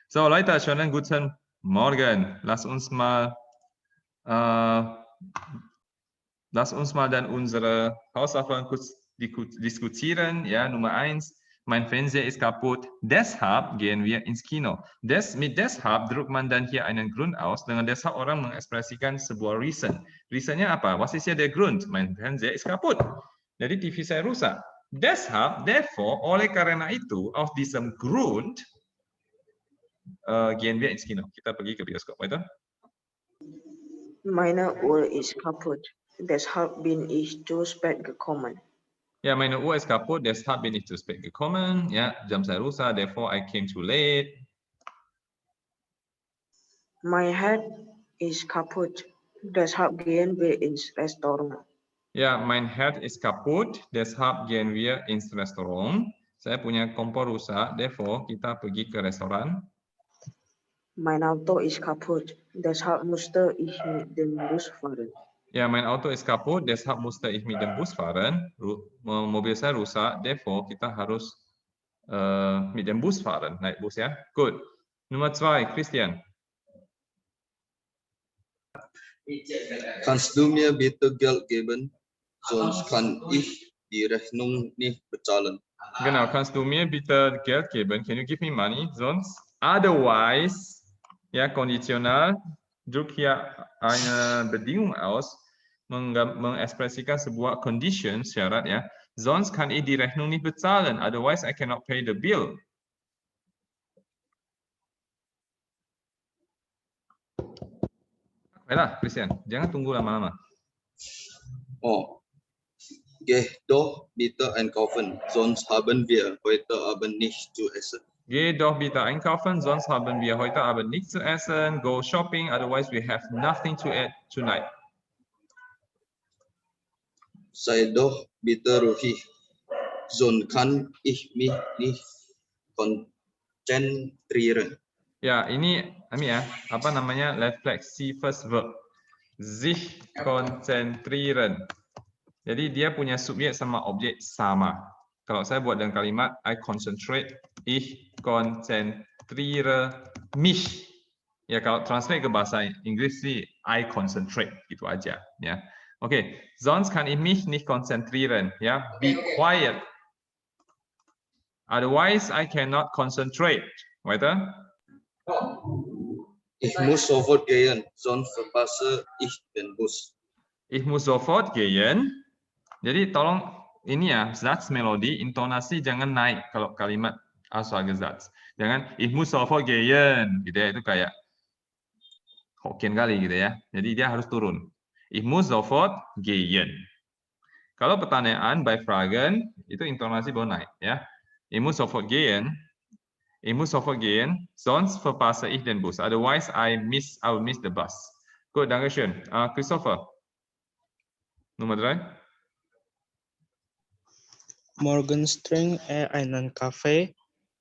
So, Leute, schönen guten Morgen. Lass uns mal dann unsere Hausaufgaben kurz diskutieren. Ja, Nummer 1, mein Fernseher ist kaputt, deshalb gehen wir ins Kino. Mit deshalb drückt man dann hier einen Grund aus. Dengan deshalb orang mengekspresikan sebuah reason. Reasonnya apa? Was ist ja der Grund? Mein Fernseher ist kaputt. Jadi TV saya rusak. Deshalb, therefore, oleh karena itu, aus diesem Grund, gehen wir ins Kino. Kita pergi ke bioskop, weiter. Meine Uhr ist kaputt, deshalb bin ich zu spät gekommen. Ja, meine Uhr ist kaputt, deshalb bin ich zu spät gekommen. Ja, jam saya rusak, therefore I came too late. Mein Herd ist kaputt, deshalb gehen wir ins Restaurant. Ya, mein Herd ist kaputt, deshalb gehen wir ins Restaurant. Saya punya kompor rusak, therefore kita pergi ke restoran. Mein Auto ist kaputt, deshalb musste ich mit dem Bus fahren. Ya, mein Auto ist kaputt, deshalb musste ich mit dem Bus fahren. Mobil saya rusak, therefore kita harus mit dem Bus fahren, naik bus ya. Good. Nummer 2, Christian. Kannst du mir bitte Geld geben? Sonst kann ich die Rechnung nicht bezahlen. Genau, kannst du mir bitte Geld geben? Can you give me money? Sonst, otherwise, ya kondisional, druk hier eine Bedingung aus, mengekspresikan sebuah condition, syarat ya. Sonst kann ich die Rechnung nicht bezahlen. Otherwise, I cannot pay the bill. Baiklah, Christian, jangan tunggu lama-lama. Oh, geh doch bitte einkaufen, sonst haben wir heute Abend nicht zu essen. Geh doch bitte einkaufen, sonst haben wir heute Abend nichts zu essen. Go shopping, otherwise we have nothing to eat tonight. Sei doch bitte ruhig, sonst kann ich mich nicht konzentrieren. Ya, ini ya, apa namanya refleksi first verb. Sich konzentrieren. Jadi dia punya subjek sama objek sama. Kalau saya buat dengan kalimat I concentrate, ich konzentriere mich. Ya, kalau translate ke bahasa Inggris sih I concentrate gitu aja, ya. Oke, sonst kann ich mich nicht konzentrieren, ya. Be quiet. Otherwise I cannot concentrate. Weiter? Ich muss sofort gehen, sonst verpasse ich den Bus. Ich muss sofort gehen. Jadi tolong ini ya, Satz melodi, intonasi jangan naik kalau kalimat Aussagesatz. Jangan ich muss sofort gehen, gitu ya, itu kayak Hokkien kali gitu ya. Jadi dia harus turun. Ich muss sofort gehen. Kalau pertanyaan by Fragen, itu intonasi baru naik ya. Ich muss sofort gehen. Ich muss sofort gehen, sonst verpasse ich den Bus. Otherwise, I will miss the bus. Gut, danke schön. Christopher. Nummer 3. Morgens trinkt einen Kaffee,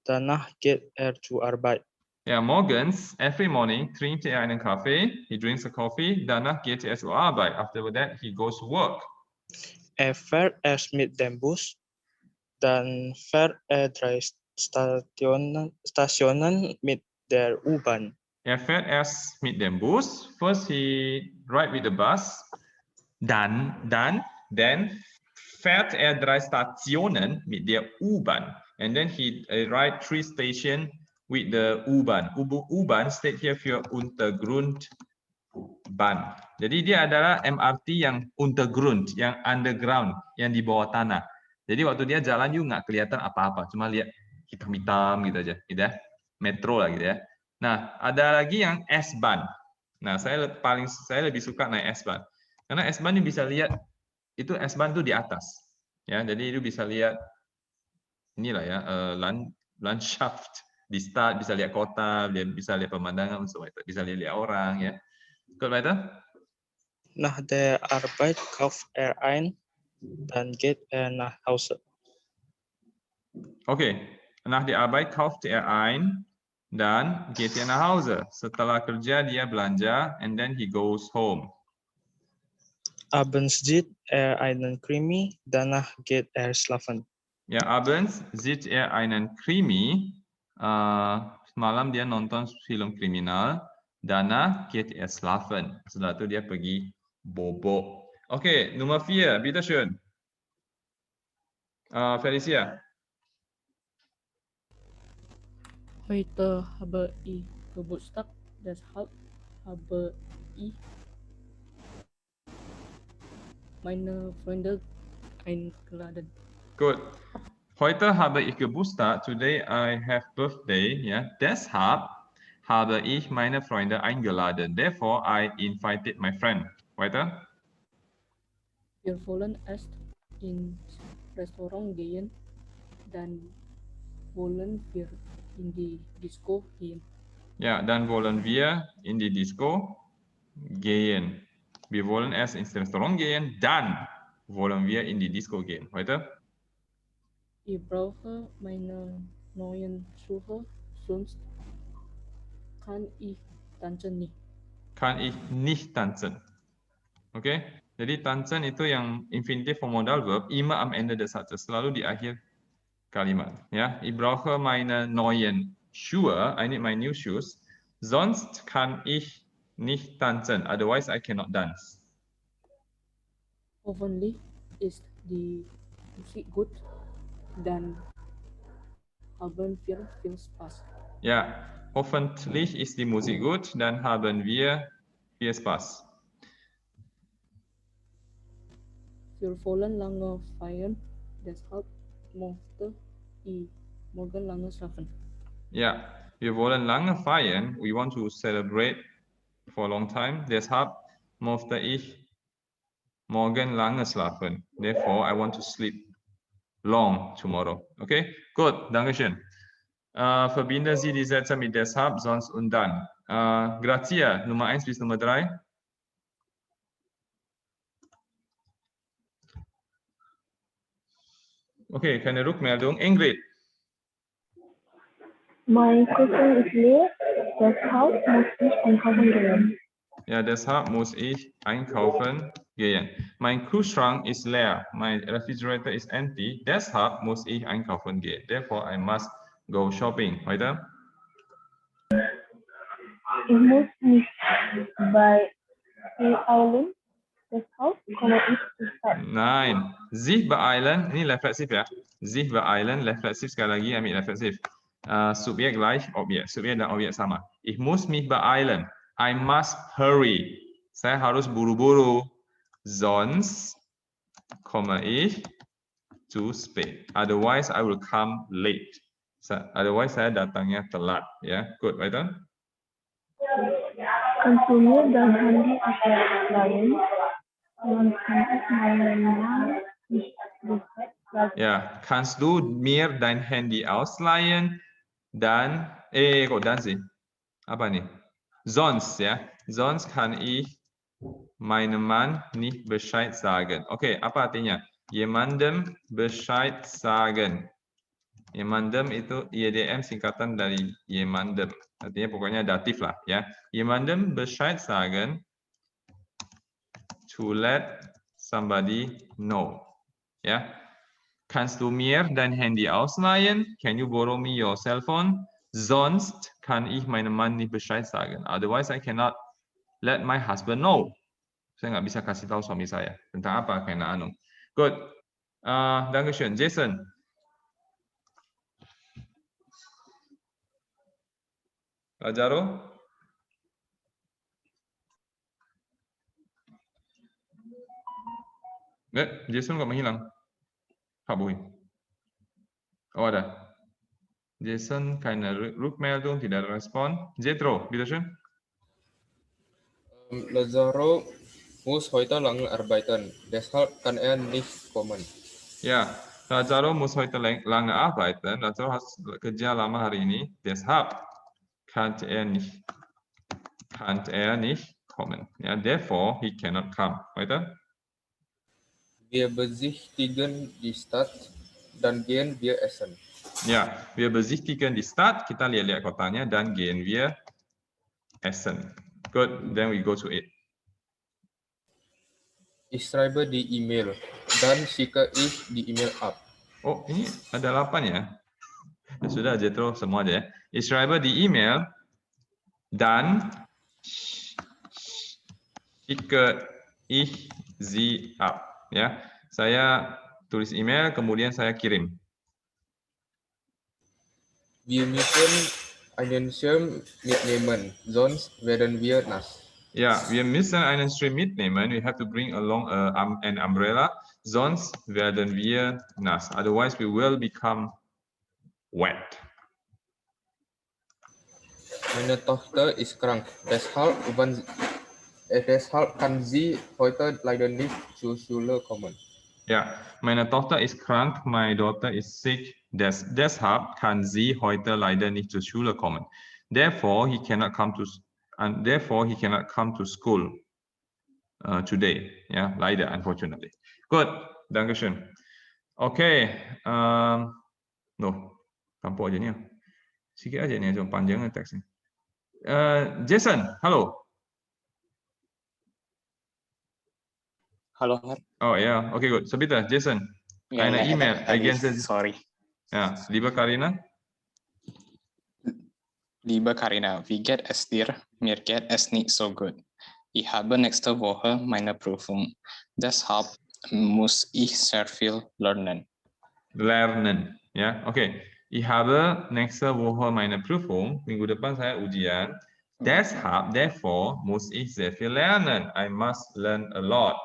danach geht zur Arbeit. Ja, morgens, every morning, trinkt einen Kaffee. He drinks a coffee. Danach geht zur Arbeit. After that, he goes to work. Fährt mit dem Bus, dann fährt 3 Stationen mit der U-Bahn. Fährt erst mit dem Bus. First he ride with the bus. Dann fährt 3 Stationen mit der U-Bahn. And then he ride 3 stations with the U-Bahn. U-Bahn steht hier für Untergrundbahn. Jadi dia adalah MRT yang Untergrund, yang underground, yang di bawah tanah. Jadi waktu dia jalan juga nggak kelihatan apa-apa, cuma lihat hitam-hitam gitu aja, gitu ya. Metro lah gitu ya. Nah, ada lagi yang S-Bahn. Nah, saya lebih suka naik S-Bahn. Karena S-Bahn bisa lihat itu S-Bahn tuh di atas. Ya, jadi itu bisa lihat inilah ya, Landschaft di start, bisa lihat kota, bisa lihat pemandangan, bisa lihat orang ya. Gut, weiter? Nach der Arbeit kauft ein, dann geht nach Hause. Okay, nach der Arbeit kauft ein, dann geht nach Hause. Setelah kerja dia belanja, and then he goes home. Abends sieht einen Krimi, danach geht schlafen. Ja, abends sieht einen Krimi, semalam dia nonton film kriminal. Danach geht er schlafen. Setelah itu dia pergi bobo. Okay, Nummer 4, bitteschön. Felicia. Heute habe ich Geburtstag, deshalb habe ich meine Freunde eingeladen. Good. Heute habe ich Geburtstag. Today I have birthday. Yeah. Deshalb habe ich meine Freunde eingeladen. Therefore, I invited my friend. Weiter. Wir wollen erst ins Restaurant gehen, dann wollen wir in die Disco gehen. Ja, dann wollen wir in die Disco gehen. Wir wollen erst ins Restaurant gehen, dann wollen wir in die Disco gehen. Weiter. Ich brauche meine neuen Schuhe, sonst kann ich tanzen nicht. Kann ich nicht tanzen. Okay? Jadi tanzen itu yang infinitive form modal verb immer am Ende des Satzes, selalu di akhir kalimat. Ja, ich brauche meine neuen Schuhe. I need my new shoes. Sonst kann ich nicht tanzen. Otherwise, I cannot dance. Hoffentlich ist die Musik gut, dann haben wir viel Spaß. Ja, hoffentlich ist die Musik gut, dann haben wir viel Spaß. Wir wollen lange feiern, deshalb möchte ich morgen lange schlafen. Ja, wir wollen lange feiern. We want to celebrate for a long time. Deshalb möchte ich morgen lange schlafen. Therefore, I want to sleep long tomorrow. Okay, gut, Dankeschön. Verbinden Sie die Sätze mit deshalb, sonst und dann. Grazia, Nummer 1 bis Nummer 3. Okay, keine Rückmeldung. Ingrid. Mein Kühlschrank ist leer, deshalb muss ich einkaufen gehen. Ja, deshalb muss ich einkaufen gehen. Mein Kühlschrank ist leer. My refrigerator is empty. Deshalb muss ich einkaufen gehen. Therefore, I must go shopping. Weiter. Ich muss mich beeilen, deshalb komme ich zu spät. Nein. Sich beeilen. Ini refleksif ya. Sich beeilen. Refleksif sekali lagi. Ambil refleksif. Subjek gleich Objek. Subjek dan Objek sama. Ich muss mich beeilen. I must hurry. Saya harus buru-buru. Sonst komme ich zu spät. Otherwise, I will come late. Otherwise, saya datangnya telat. Ya, good. Weiter. Kannst du mir dein Handy ausleihen? Dann kann ich meine Mama nicht beschäftigen. Ja, kannst du mir dein Handy ausleihen? Dann, kok dan sih? Apa nih? Sonst, ya. Sonst kann ich meinem Mann nicht Bescheid sagen. Oke, apa artinya? Jemandem Bescheid sagen. Jemandem itu IEDM singkatan dari jemandem. Artinya pokoknya datif lah, ya. Jemandem Bescheid sagen. To let somebody know. Ya. Kannst du mir dein Handy ausleihen? Can you borrow me your cell phone? Sonst kann ich meinem Mann nicht Bescheid sagen. Otherwise, I cannot let my husband know. Saya nggak bisa kasih tahu suami saya. Tentang apa? Keine Ahnung. Good. Dankeschön. Jason. Lazaro? Jason kok menghilang? Habui. Oh, ada. Jason keine Rückmeldung, tidak ada respon. Jetro, bitteschön. Lazaro muss heute lange arbeiten, deshalb kann er nicht kommen. Ja, Lazaro muss heute lange arbeiten. Lazaro harus kerja lama hari ini. Deshalb kann er nicht kommen. Ja, therefore he cannot come. Weiter. Wir besichtigen die Stadt, dann gehen wir essen. Ja, wir besichtigen die Stadt. Kita lihat-lihat kotanya dan gehen wir essen. Good. Then we go to it. Ich schreibe die E-Mail, dann schicke ich die E-Mail ab. Oh, ini ada 8 ya. Sudah Jethro, semua aja ya. Ich schreibe die E-Mail, dann schicke ich sie ab. Ya, saya tulis email, kemudian saya kirim. Wir müssen einen Schirm mitnehmen, sonst werden wir nass. Ja, wir müssen einen Schirm mitnehmen. We have to bring along an umbrella, sonst werden wir nass. Otherwise, we will become wet. Meine Tochter ist krank, deshalb kann sie heute leider nicht zur Schule kommen. Ja, meine Tochter ist krank, meine Tochter ist sick, deshalb kann sie heute leider nicht zur Schule kommen. Therefore, he cannot come to school today. Ja, leider, unfortunately. Good, Dankeschön. Okay, tampuk aja ni. Sikit aja ni, jangan panjang teksnya. Jason, halo. Hallo, Herr. Oh ja, okay, gut. So bitte, Jason. Ja, Eine E-Mail ergänzen. Sorry. Ja, liebe Karina. Liebe Karina, wie geht es dir? Mir geht es nicht so gut. Ich habe nächste Woche meine Prüfung. Deshalb muss ich sehr viel lernen. Lernen, ya, okay. Ich habe nächste Woche meine Prüfung. Minggu depan saya ujian. Deshalb, therefore, muss ich sehr viel lernen. I must learn a lot.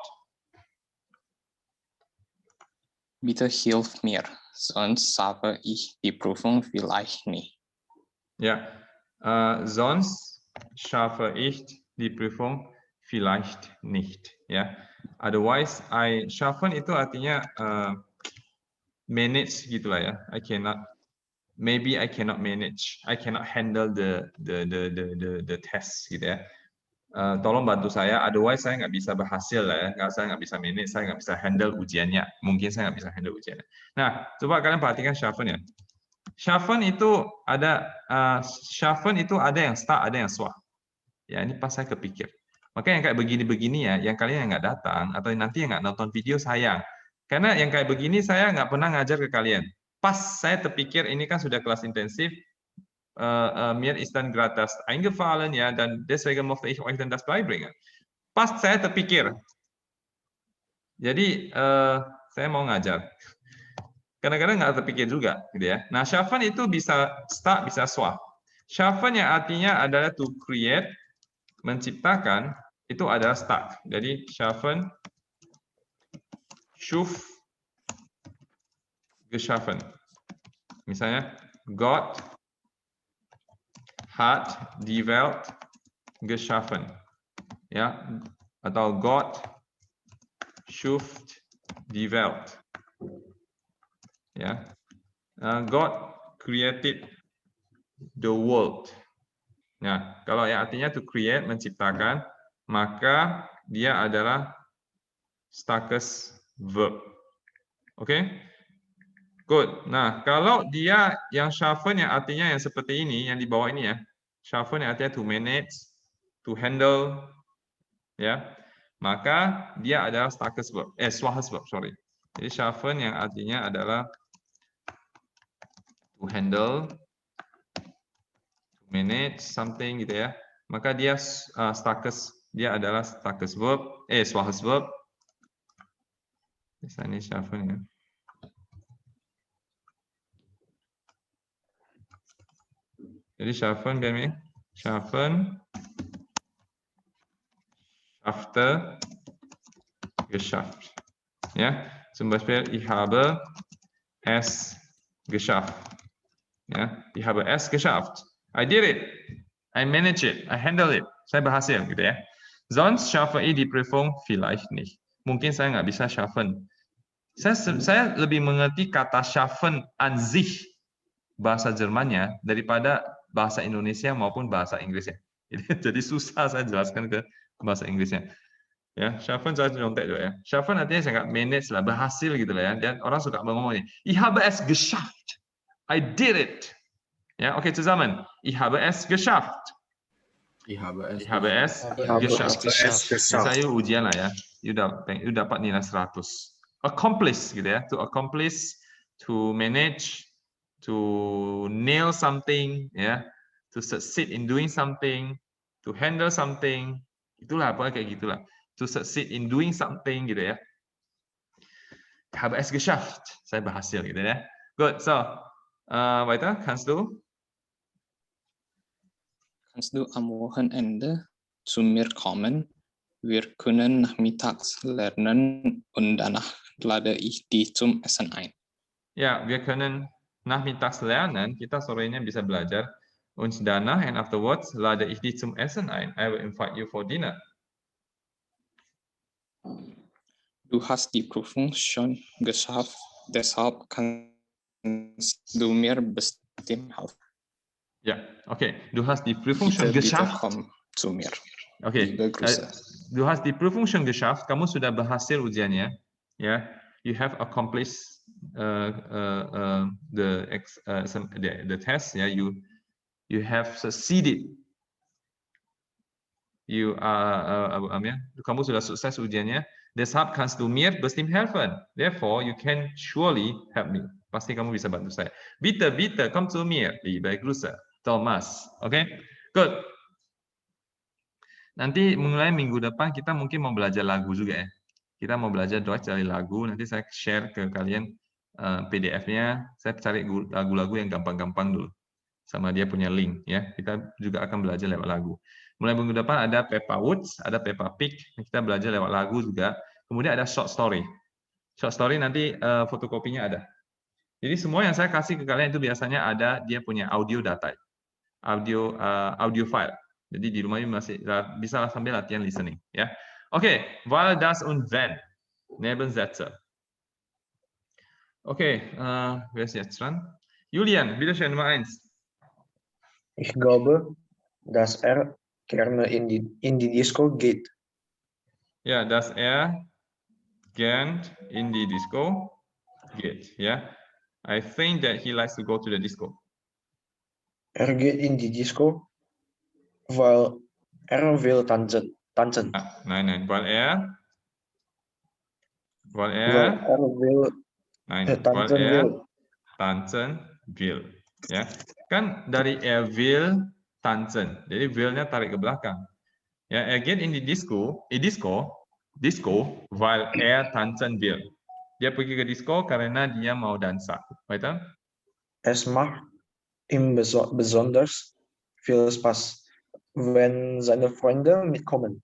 Bitte hilf mir, sonst schaffe ich die Prüfung vielleicht nicht. Ja, sonst schaffe ich die Prüfung vielleicht nicht. Ya, otherwise, schaffen itu artinya manage gitulah ya. Maybe I cannot manage. I cannot handle the test gitu ya. Tolong bantu saya, otherwise saya nggak bisa berhasil lah ya. Saya nggak bisa manage, saya nggak bisa handle ujiannya. Mungkin saya nggak bisa handle ujiannya. Nah, coba kalian perhatikan schaffen ya. Schaffen itu ada yang start, ada yang swap. Ya, ini pas saya kepikir. Maka yang kayak begini-begini ya, yang kalian yang nggak datang atau nanti yang nggak nonton video sayang. Karena yang kayak begini saya nggak pernah ngajar ke kalian. Pas saya terpikir ini kan sudah kelas intensif, mir ist dann gerade das eingefallen ya, dan deswegen möchte ich euch dann das beibringen. Pas saya terpikir, jadi saya mau ngajar. Kadang-kadang nggak terpikir juga, gitu ya. Nah, schaffen itu bisa start, bisa swap. Schaffen yang artinya adalah to create, menciptakan, itu adalah start. Jadi schaffen, schuf, geschaffen. Misalnya, Gott hat die Welt geschaffen. Ya, atau Gott schuf die Welt. Ya, God created the world. Nah, kalau yang artinya to create, menciptakan, maka dia adalah status verb. Oke? Good. Nah, kalau dia yang schaffen yang artinya yang seperti ini, yang di bawah ini ya. Schaffen yang artinya to manage, to handle, ya. Maka dia adalah status verb, schwaches verb, sorry. Jadi schaffen yang artinya adalah to handle, to manage something gitu ya. Maka dia dia adalah status verb, schwaches verb. Misalnya schaffen ya. Jadi schaffen, schaffen, schaffte, geschafft. Ja, zum Beispiel ich habe es geschafft. Ja, ich habe es geschafft. I did it. I manage it. I handle it. Saya berhasil gitu ya. Sonst schaffe ich die Prüfung vielleicht nicht. Mungkin saya nggak bisa schaffen. Saya lebih mengerti kata schaffen an sich bahasa Jermannya daripada bahasa Indonesia maupun bahasa Inggrisnya. Jadi susah saya jelaskan ke bahasa Inggrisnya. Ya, schaffen saya contek juga ya. Schaffen artinya saya nggak manage lah, berhasil gitu lah ya. Dan orang suka ngomong ini, ich habe es geschafft. I did it. Ya, oke, zusammen. Ich habe es geschafft. Ich habe es geschafft. Saya ujian lah ya. You dapat nilai 100. Accomplish gitu ya. To accomplish, to manage, to nail something, ya, to succeed in doing something, to handle something, itulah apa kayak gitulah. To succeed in doing something gitu ya. Ich habe es geschafft. Saya berhasil gitu ya. Good. So, weiter kannst du? Kannst du am Wochenende zu mir kommen? Wir können nachmittags lernen und danach lade ich dich zum Essen ein. Ja, wir können nachmittags lernen. Kita sorenya bisa belajar. Und danach and afterwards lade ich dich zum Essen ein. I will invite you for dinner. Du hast die Prüfung schon geschafft, deshalb kannst du mir bestimmt helfen. Ja, okay. Du hast die Prüfung schon Bitte geschafft. komm zu mir. Okay. Liebe Grüße. Du hast die Prüfung schon geschafft. Kamu sudah berhasil ujiannya. Ya, you have accomplished the test. Ya, you have succeeded. You kamu sudah sukses ujiannya. Deshalb kannst du mir bestimmt helfen. Therefore, you can surely help me. Pasti kamu bisa bantu saya. Bitte, bitte, komm zu mir. Liebe Grüße. Thomas. Okay? Good. Nanti mulai minggu depan kita mungkin mau belajar lagu juga ya. Kita mau belajar Deutsch dari lagu. Nanti saya share ke kalian PDF-nya. Saya cari lagu-lagu yang gampang-gampang dulu. Sama dia punya link ya. Kita juga akan belajar lewat lagu. Mulai minggu depan ada Peppa Woods, ada Peppa Pig. Kita belajar lewat lagu juga. Kemudian ada short story. Short story nanti fotokopinya ada. Jadi semua yang saya kasih ke kalian itu biasanya ada dia punya audio data. Audio file. Jadi di rumah ini masih bisa sambil latihan listening ya. Oke, weil, das und wenn. Nebensätze. Oke, wer ist jetzt dran? Julian, bitte schön, Nummer 1. Ich glaube, dass er gerne in die Disco geht. Ja, dass er gern in die Disco geht. Ja, I think that he likes to go to the disco. Er geht in die Disco, weil er will tanzen. Nein, weil er will tanzen will. Ya, kan dari er will tanzen. Jadi will-nya tarik ke belakang. Ya, er geht in die Disco, weil er tanzen will. Dia pergi ke disco karena dia mau dansa. Weiter? Es macht ihm besonders viel Spaß, wenn seine Freunde mitkommen.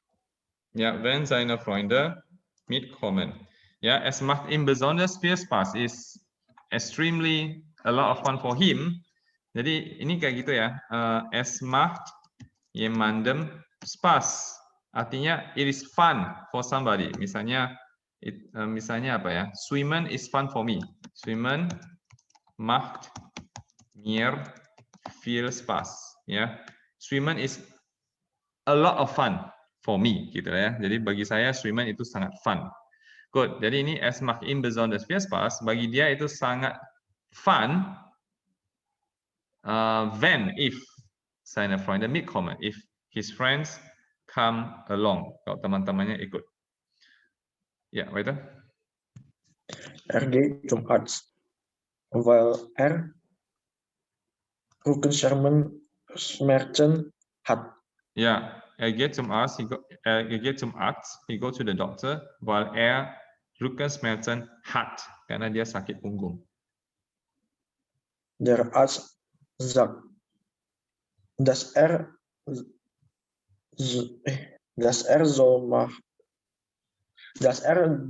Ja, wenn seine Freunde mitkommen. Ja, es macht ihm besonders viel Spaß. Is extremely a lot of fun for him. Jadi ini kayak gitu ya. Es macht jemandem Spaß. Artinya it is fun for somebody. Misalnya apa ya? Schwimmen is fun for me. Schwimmen macht mir viel Spaß. Ya, Schwimmen is a lot of fun for me, gitu ya. Jadi bagi saya Schwimmen itu sangat fun. Good. Jadi ini es macht ihm besonders viel Spaß. Bagi dia itu sangat fun. If seine Freunde mitkommen, if his friends come along, kalau teman-temannya ikut. Ya, weiter. Er geht zum Arzt, weil er Rückenschmerzen hat. Ja, er geht zum Arzt, he go to the doctor, weil er Rückenschmerzen hat, karena dia sakit punggung. Der Arzt sagt, dass er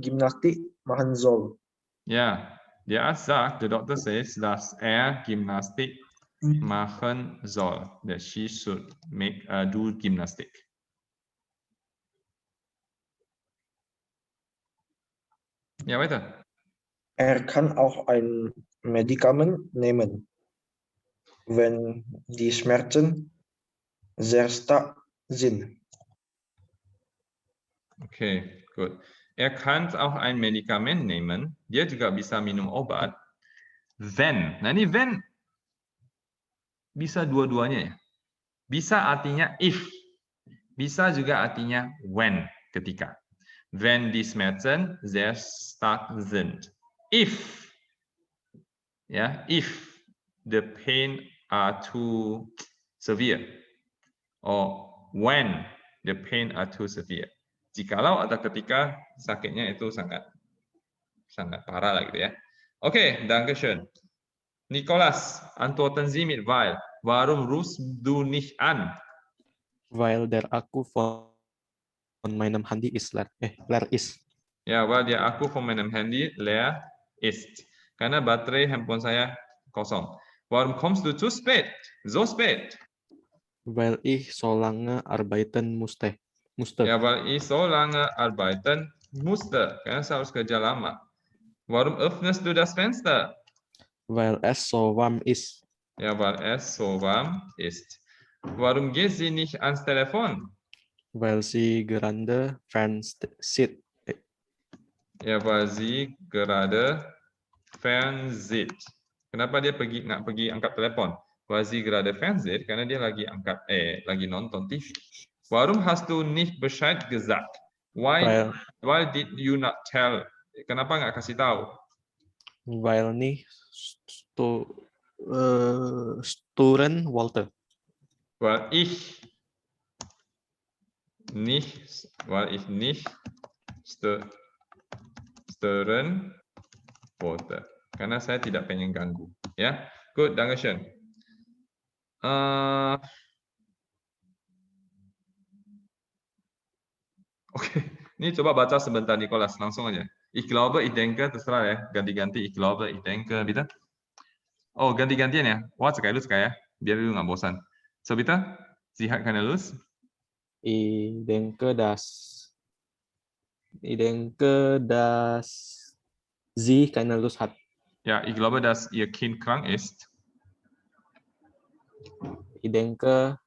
Gymnastik machen soll. Ja, der Arzt sagt, the doctor says, dass er Gymnastik machen soll. That she should do gymnastic. Ja, weiter. Er kann auch ein Medikament nehmen, wenn die Schmerzen sehr stark sind. Okay, gut. Er kann auch ein Medikament nehmen. Dia juga bisa minum obat. Wenn. Nah ini when bisa dua-duanya ya. Bisa artinya if. Bisa juga artinya when, ketika. Wenn die Schmerzen sehr stark sind. If. Ya, if the pain are too severe, or when the pain are too severe. Jikalau atau ketika sakitnya itu sangat parah lah gitu ya. Oke, Dankeschön. Nicholas, antworten Sie mit weil. Warum rufst du nicht an? Weil der Akku von meinem Handy leer ist. Ya, weil der Akku von meinem Handy leer ist. Karena baterai handphone saya kosong. Warum kommst du zu spät? So spät? Weil ich so lange arbeiten musste. Ja, weil ich so lange arbeiten musste. Karena saya harus kerja lama. Warum öffnest du das Fenster? Weil es so warm ist. Ja, weil es so warm ist. Warum geht sie nicht ans Telefon? Weil sie gerade fernsieht. Ya, weil sie gerade fernsieht. Kenapa dia nggak pergi angkat telepon? Weil sie gerade fernsieht, karena dia lagi nonton TV. Warum hast du nicht Bescheid gesagt? Why did you not tell? Kenapa nggak kasih tahu? Weil nicht stören wollte. Weil ich nicht stören wollte. Karena saya tidak pengen ganggu. Ya, good, Dankeschön. Oke, ini coba baca sebentar Nicholas, langsung aja. Ich glaube, ich denke, terserah ya, ganti-ganti. Ich glaube, ich denke, bitte. Oh, ganti-gantian ya. Wah, sekali ya, biar lu nggak bosan. So, bitte, Sie hat keine Lust? Ich denke, dass sie keine Lust hat. Ja, ich glaube, dass Ihr Kind krank ist. Ich denke,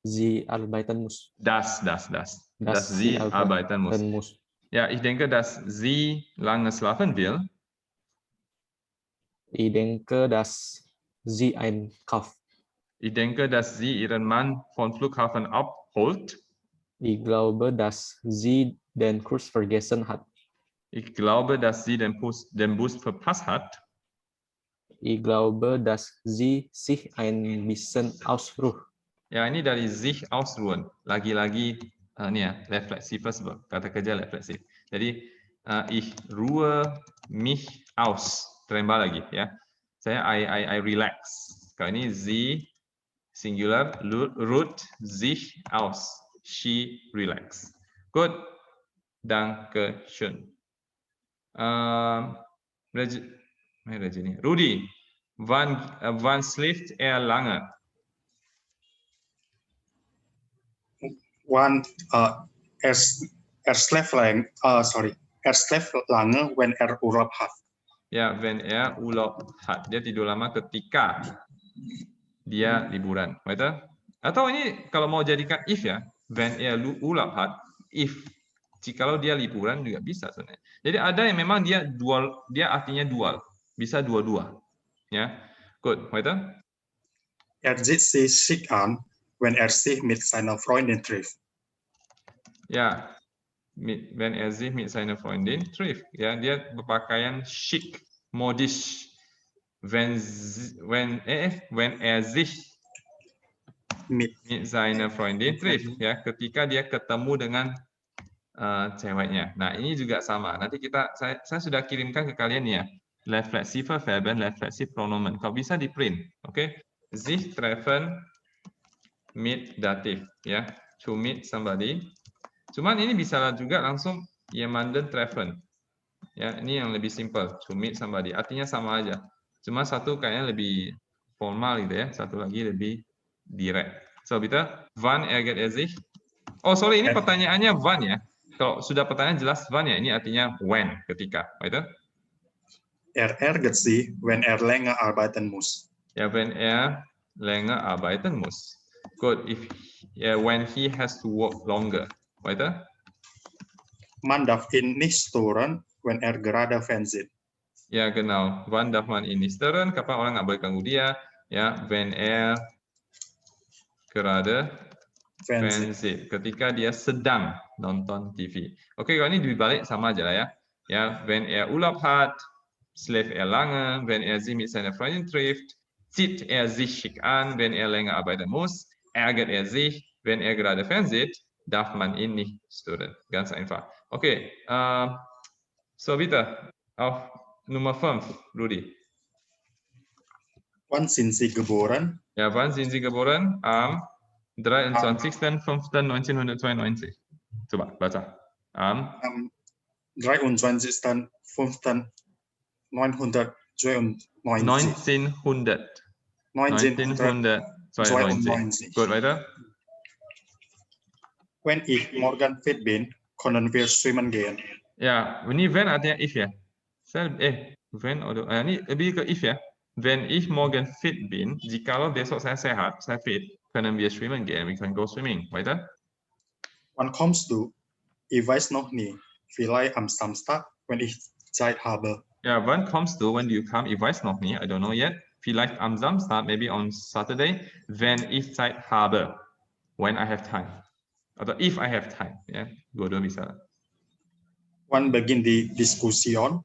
sie arbeiten muss. Dass sie arbeiten muss. Ja, ich denke, dass sie lange schlafen will. Ich denke, dass sie einkauft. Ich denke, dass sie ihren Mann vom Flughafen abholt. Ich glaube, dass sie den Kurs vergessen hat. Ich glaube, dass sie den Bus verpasst hat. Ich glaube, dass sie sich ein bisschen ausruht. Ya, ini dari sich ausruhen. Lagi-lagi ini ya, refleksivus kata kerja refleksif. Jadi ich ruhe mich aus. Terembak lagi ya. Saya I relax. Kalau ini sie singular, ruht sich aus. She relax. Good. Dankeschön. Rudi, wann schläft er lange? Er schläft lange, wenn er Urlaub hat. Ya, wenn er Urlaub hat. Dia tidur lama ketika dia liburan. Betul? Atau ini kalau mau jadikan if ya, wenn er Urlaub hat, if. Jikalau dia liburan juga bisa sebenarnya. Jadi ada yang memang dia dual, dia artinya dual, bisa dua-dua. Ya, good, weiter. Er zieht sich schick an, wenn er sich mit seiner Freundin trifft. Ya, wenn er sich mit seiner Freundin trifft. Ya, dia berpakaian schick, modisch. Wenn er sich mit seiner Freundin trifft. Ya, ketika dia ketemu dengan ceweknya. Nah, ini juga sama. Nanti saya sudah kirimkan ke kalian ya. Reflexive Verben, reflexive Pronomen. Kalau bisa di print, oke? Sich treffen mit Dativ, ya. To meet somebody. Cuman ini bisa juga langsung jemanden treffen. Ya, ini yang lebih simple. To meet somebody. Artinya sama aja. Cuma satu kayaknya lebih formal gitu ya. Satu lagi lebih direct. So, bitte, wann ärgert er sich? Oh, sorry, ini pertanyaannya wann ya. Kalau sudah pertanyaan jelas wann ya, ini artinya when, ketika. Weiter? Er ärgert sich, wenn er länger arbeiten muss. Ja, wenn er länger arbeiten muss. Good. When he has to work longer. Weiter? Man darf ihn nicht stören, wenn er gerade fernsieht. Ja, genau. Wann darf man ihn nicht stören? Kapan orang nggak boleh ganggu dia? Ya, wenn er gerade fernsieht. Ketika dia sedang nonton TV. Oke, kalau ini dibalik sama aja lah ya. Ya, wenn er Urlaub hat, schläft lange, wenn sich mit seiner Freundin trifft, zieht sich schick an, wenn länger arbeiten muss, ärgert sich, wenn gerade fernsieht, darf man ihn nicht stören. Ganz einfach. Okay, so weiter. Auf Nummer 5, Rudi. Wann sind Sie geboren? Ja, wann sind Sie geboren? Am 23.05.1992. Coba baca. Am 23.05.1992. 1992. Gut, weiter. When ich morgen fit bin, können wir schwimmen gehen. Ya, ini when artinya if ya. When atau ini lebih ke if ya. Wenn ich morgen fit bin, jikalau besok saya sehat, saya fit, können wir schwimmen gehen. We can go swimming. Weiter. Wann kommst du? Ich weiß noch nie. Vielleicht am Samstag, wenn ich Zeit habe. Ja, wann kommst du? When do you come? Ich weiß noch nie. I don't know yet. Vielleicht am Samstag, maybe on Saturday, wenn ich Zeit habe. When I have time. Atau if I have time. Ya, dua-dua bisa. Wann beginnt die Diskussion?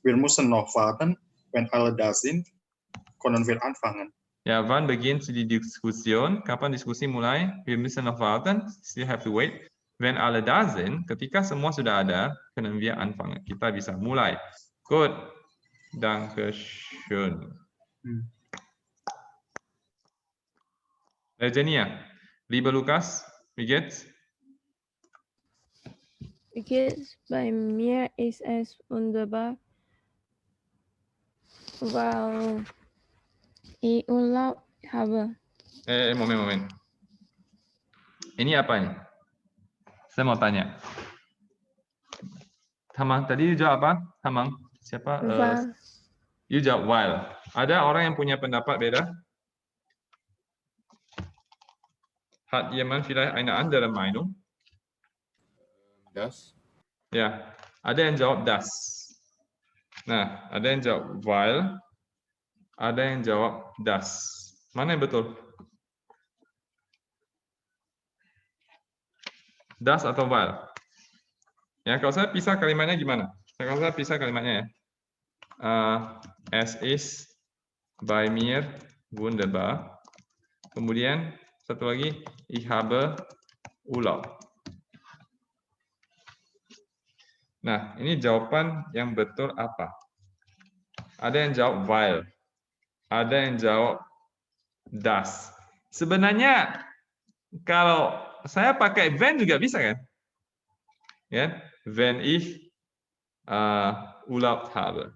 Wir müssen noch warten. Wenn alle da sind, können wir anfangen. Ja, wann beginnt die Diskussion? Kapan diskusi mulai? Wir müssen noch warten. Still have to wait. Wenn alle da sind, ketika semua sudah ada, können wir anfangen. Kita bisa mulai. Gut. Dankeschön. Eugenia, lieber Lukas, wie geht's? Wie geht's? Bei mir ist es wunderbar, weil ich Urlaub habe. Moment. Ini apa nih? Saya mau tanya. Tamang, tadi you jawab apa? Tamang, siapa? You jawab while. Ada orang yang punya pendapat beda? Hat jemand vielleicht eine andere Meinung? Das. Ya, ada yang jawab das. Nah, ada yang jawab while, ada yang jawab das. Mana yang betul? Das atau while? Ya, kalau saya pisah kalimatnya gimana? Kalau saya pisah kalimatnya ya. Es ist bei mir wunderbar. Kemudian satu lagi, ich habe Urlaub. Nah, ini jawaban yang betul apa? Ada yang jawab while. Ada yang jawab das. Sebenarnya kalau saya pakai when juga bisa kan? Ya, wenn ich Urlaub habe.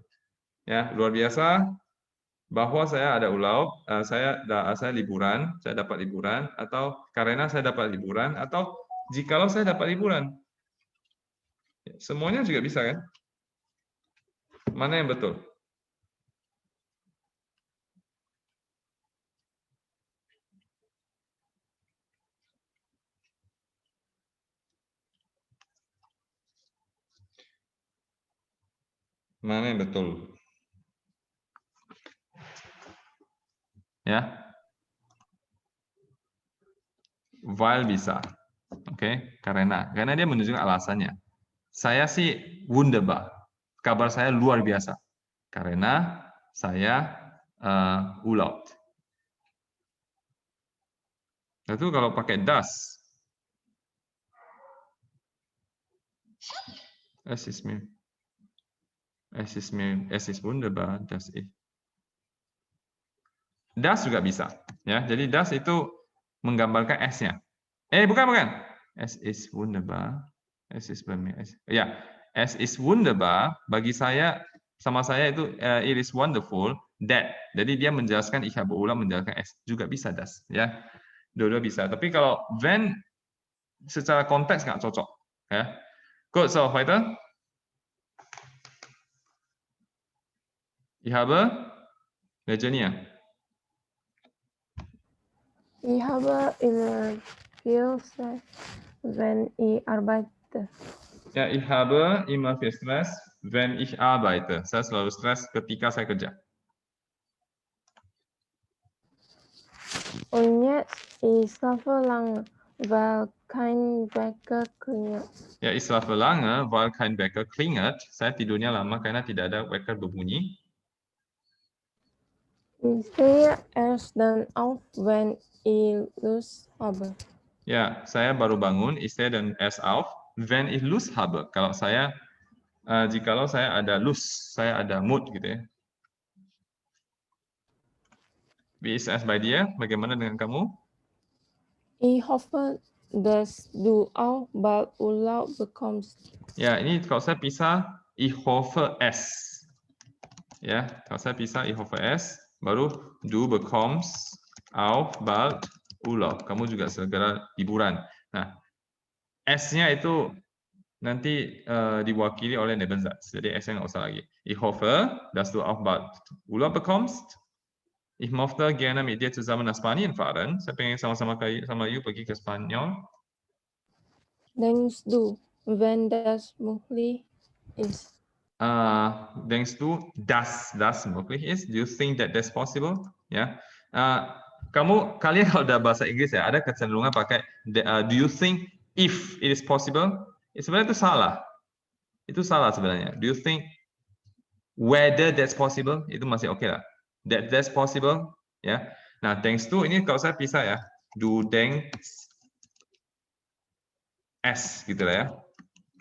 Ya, luar biasa bahwa saya ada urlaub, saya liburan, saya dapat liburan, atau karena saya dapat liburan, atau jikalau saya dapat liburan. Semuanya juga bisa kan? Mana yang betul? Mana yang betul? Ya. While bisa. Oke, karena dia menunjukkan alasannya. Saya sih wunderbar. Kabar saya luar biasa. Karena saya Urlaub. Itu kalau pakai das. Es ist wunderbar, das ist. Das juga bisa, ya. Jadi das itu menggambarkan S-nya. Bukan. Es ist wunderbar. Es ist bei mir. Ya, es ist wunderbar bagi saya, sama saya itu it is wonderful that. Jadi dia menjelaskan ich habe Urlaub, menjelaskan S, juga bisa das, ya. Dua-dua bisa. Tapi kalau when secara konteks nggak cocok, ya. Good, so weiter. Ich habe Eugenia. Ich habe immer viel Stress, wenn ich arbeite. Ya, ich habe immer viel Stress, wenn ich arbeite. Saya selalu stres ketika saya kerja. Und jetzt, ich schlafe lange, weil kein Wecker klingelt. Ya, ich schlafe lange, weil kein Wecker klingelt. Saya tidurnya lama karena tidak ada wecker berbunyi. Ich stehe erst dann auf, wenn ich Lust habe. Ya, saya baru bangun, ich stehe dann erst auf, wenn ich Lust habe. Kalau saya, jikalau saya ada Lust, saya ada mood gitu ya. Wie ist es bei dir? Bagaimana dengan kamu? Ich hoffe, dass du auch bald Urlaub bekommst. Ya, ini kalau saya pisah, ich hoffe es. Ya, kalau saya pisah, ich hoffe es. Baru du bekommst auch bald Urlaub. Kamu juga segera liburan. Nah, S-nya itu nanti diwakili oleh Nebensatz. Jadi S-nya nggak usah lagi. Ich hoffe, dass du auch bald Urlaub bekommst. Ich möchte gerne mit dir zusammen nach Spanien fahren. Saya pengen sama-sama sama you pergi ke Spanyol. Denkst du, wenn das möglich ist? Denkst du, dass das möglich ist? Do you think that that's possible? Ya. Kalian kalau udah bahasa Inggris ya, ada kecenderungan pakai do you think if it is possible? Sebenarnya itu salah. Itu salah sebenarnya. Do you think whether that's possible? Itu masih oke lah. That's possible, ya. Nah, denkst du ini kalau saya pisah ya. Du denkst es gitu lah ya.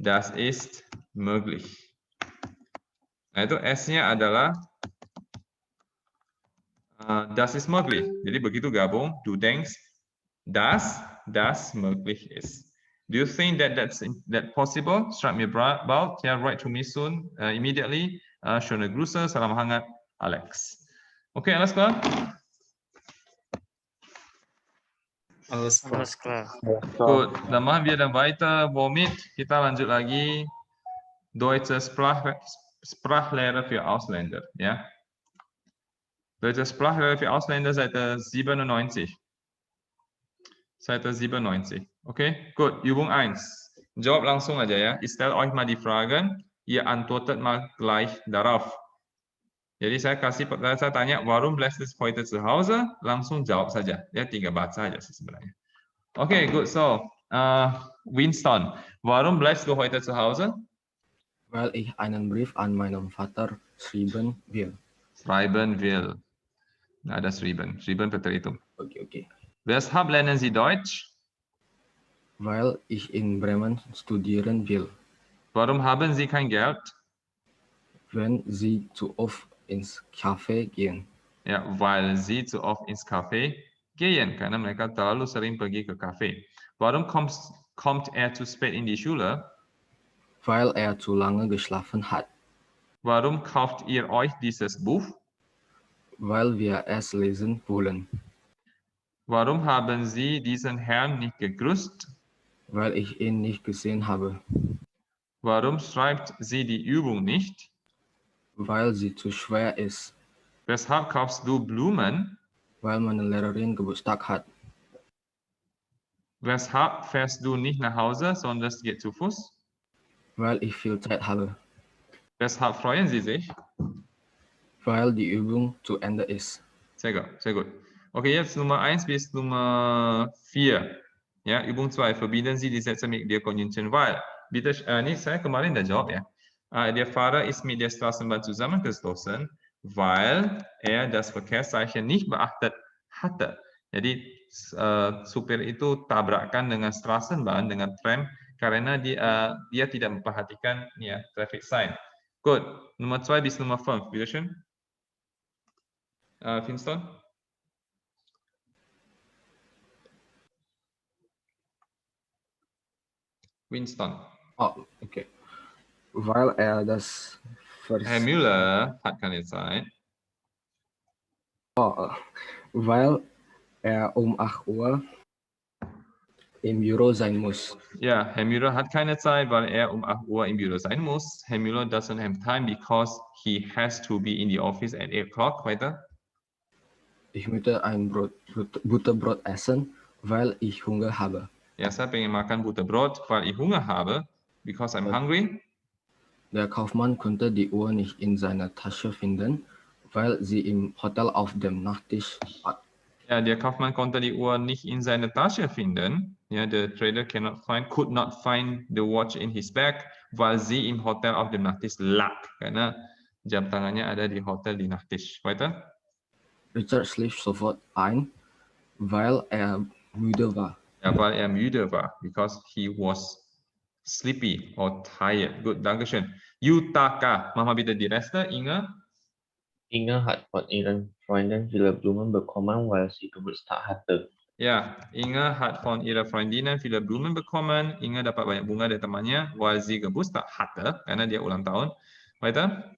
Das ist möglich. Nah, itu S-nya adalah das ist möglich. Jadi begitu gabung, du denkst, dass das möglich ist. Do you think that that's possible? Schreib mir bald. Yeah, write to me soon, immediately. Schöne Grüße, salam hangat, Alex. Okay, alles klar? Alles klar. Alles klar. Gut, dann machen wir dann weiter. Womit? Kita lanjut lagi. Deutsche Sprachlehre für Ausländer. Ja. Deutsche Sprachlehre für Ausländer, Seite 97. Seite 97. Okay, gut. Übung 1. Jawab langsung aja ya. Ich stelle euch mal die Fragen. Ihr antwortet mal gleich darauf. Jadi saya tanya, warum bleibt es heute zu Hause? Langsung jawab saja. Ya, tinggal baca aja sih sebenarnya. Okay, good. So, Winston, warum bleibst du heute zu Hause? Weil ich einen Brief an meinen Vater schreiben will. Schreiben will. Nah, ada schreiben. Schreiben Vertretung. Okay. Weshalb lernen Sie Deutsch? Weil ich in Bremen studieren will. Warum haben Sie kein Geld? Wenn Sie zu oft ins Café gehen. Ja, weil Sie zu oft ins Café gehen. Karena mereka terlalu sering pergi ke Café. Warum kommt er zu spät in die Schule? Weil er zu lange geschlafen hat. Warum kauft ihr euch dieses Buch? Weil wir es lesen wollen. Warum haben Sie diesen Herrn nicht gegrüßt? Weil ich ihn nicht gesehen habe. Warum schreibt sie die Übung nicht? Weil sie zu schwer ist. Weshalb kaufst du Blumen? Weil meine Lehrerin Geburtstag hat. Weshalb fährst du nicht nach Hause, sondern geht zu Fuß? Weil ich viel Zeit habe. Weshalb freuen Sie sich? Weil die Übung zu Ende ist. Sehr gut. Okay, jetzt Nummer 1 bis Nummer 4. Ja, Übung 2. Verbinden Sie die Sätze mit der Konjunktion weil. Bitte, ini saya kemarin udah jawab ya. Der Fahrer ist mit der Straßenbahn zusammengestoßen, weil er das Verkehrszeichen nicht beachtet hatte. Jadi supir itu tabrakan dengan Straßenbahn, dengan tram, karena dia tidak memperhatikan ya traffic sign. Gut, Nummer 2 bis Nummer 5, bitte schön. Winston? Winston. Oh, okay. Weil er das Herr Müller hat keine Zeit. Oh, weil er um 8 Uhr im Büro sein muss. Ja, Herr Müller hat keine Zeit, weil er um 8 Uhr im Büro sein muss. Herr Müller doesn't have time because he has to be in the office at 8 o'clock. Weiter. Ich möchte ein Butterbrot essen, weil ich Hunger habe. Ja, saya pengen makan Butterbrot, weil ich Hunger habe, because I'm hungry. Der Kaufmann konnte die Uhr nicht in seiner Tasche finden, weil sie im Hotel auf dem Nachttisch war. Ja, der Kaufmann konnte die Uhr nicht in seiner Tasche finden. Ja, the trader could not find the watch in his bag, weil sie im Hotel auf dem Nachttisch lag. Karena jam tangannya ada di hotel di Nachttisch. Weiter. Richard schlief sofort ein, weil müde war. Ja, weil müde war, because he was sleepy or tired. Good, Dankeschön. Yutaka, mach mal bitte die Reste, Inge. Inge hat von ihren Freunden viele Blumen bekommen, weil sie Geburtstag hatte. Ja, Inge hat von ihrer Freundinnen viele Blumen bekommen. Inge dapat banyak bunga dari temannya, weil sie Geburtstag hatte, karena dia ulang tahun. Weiter.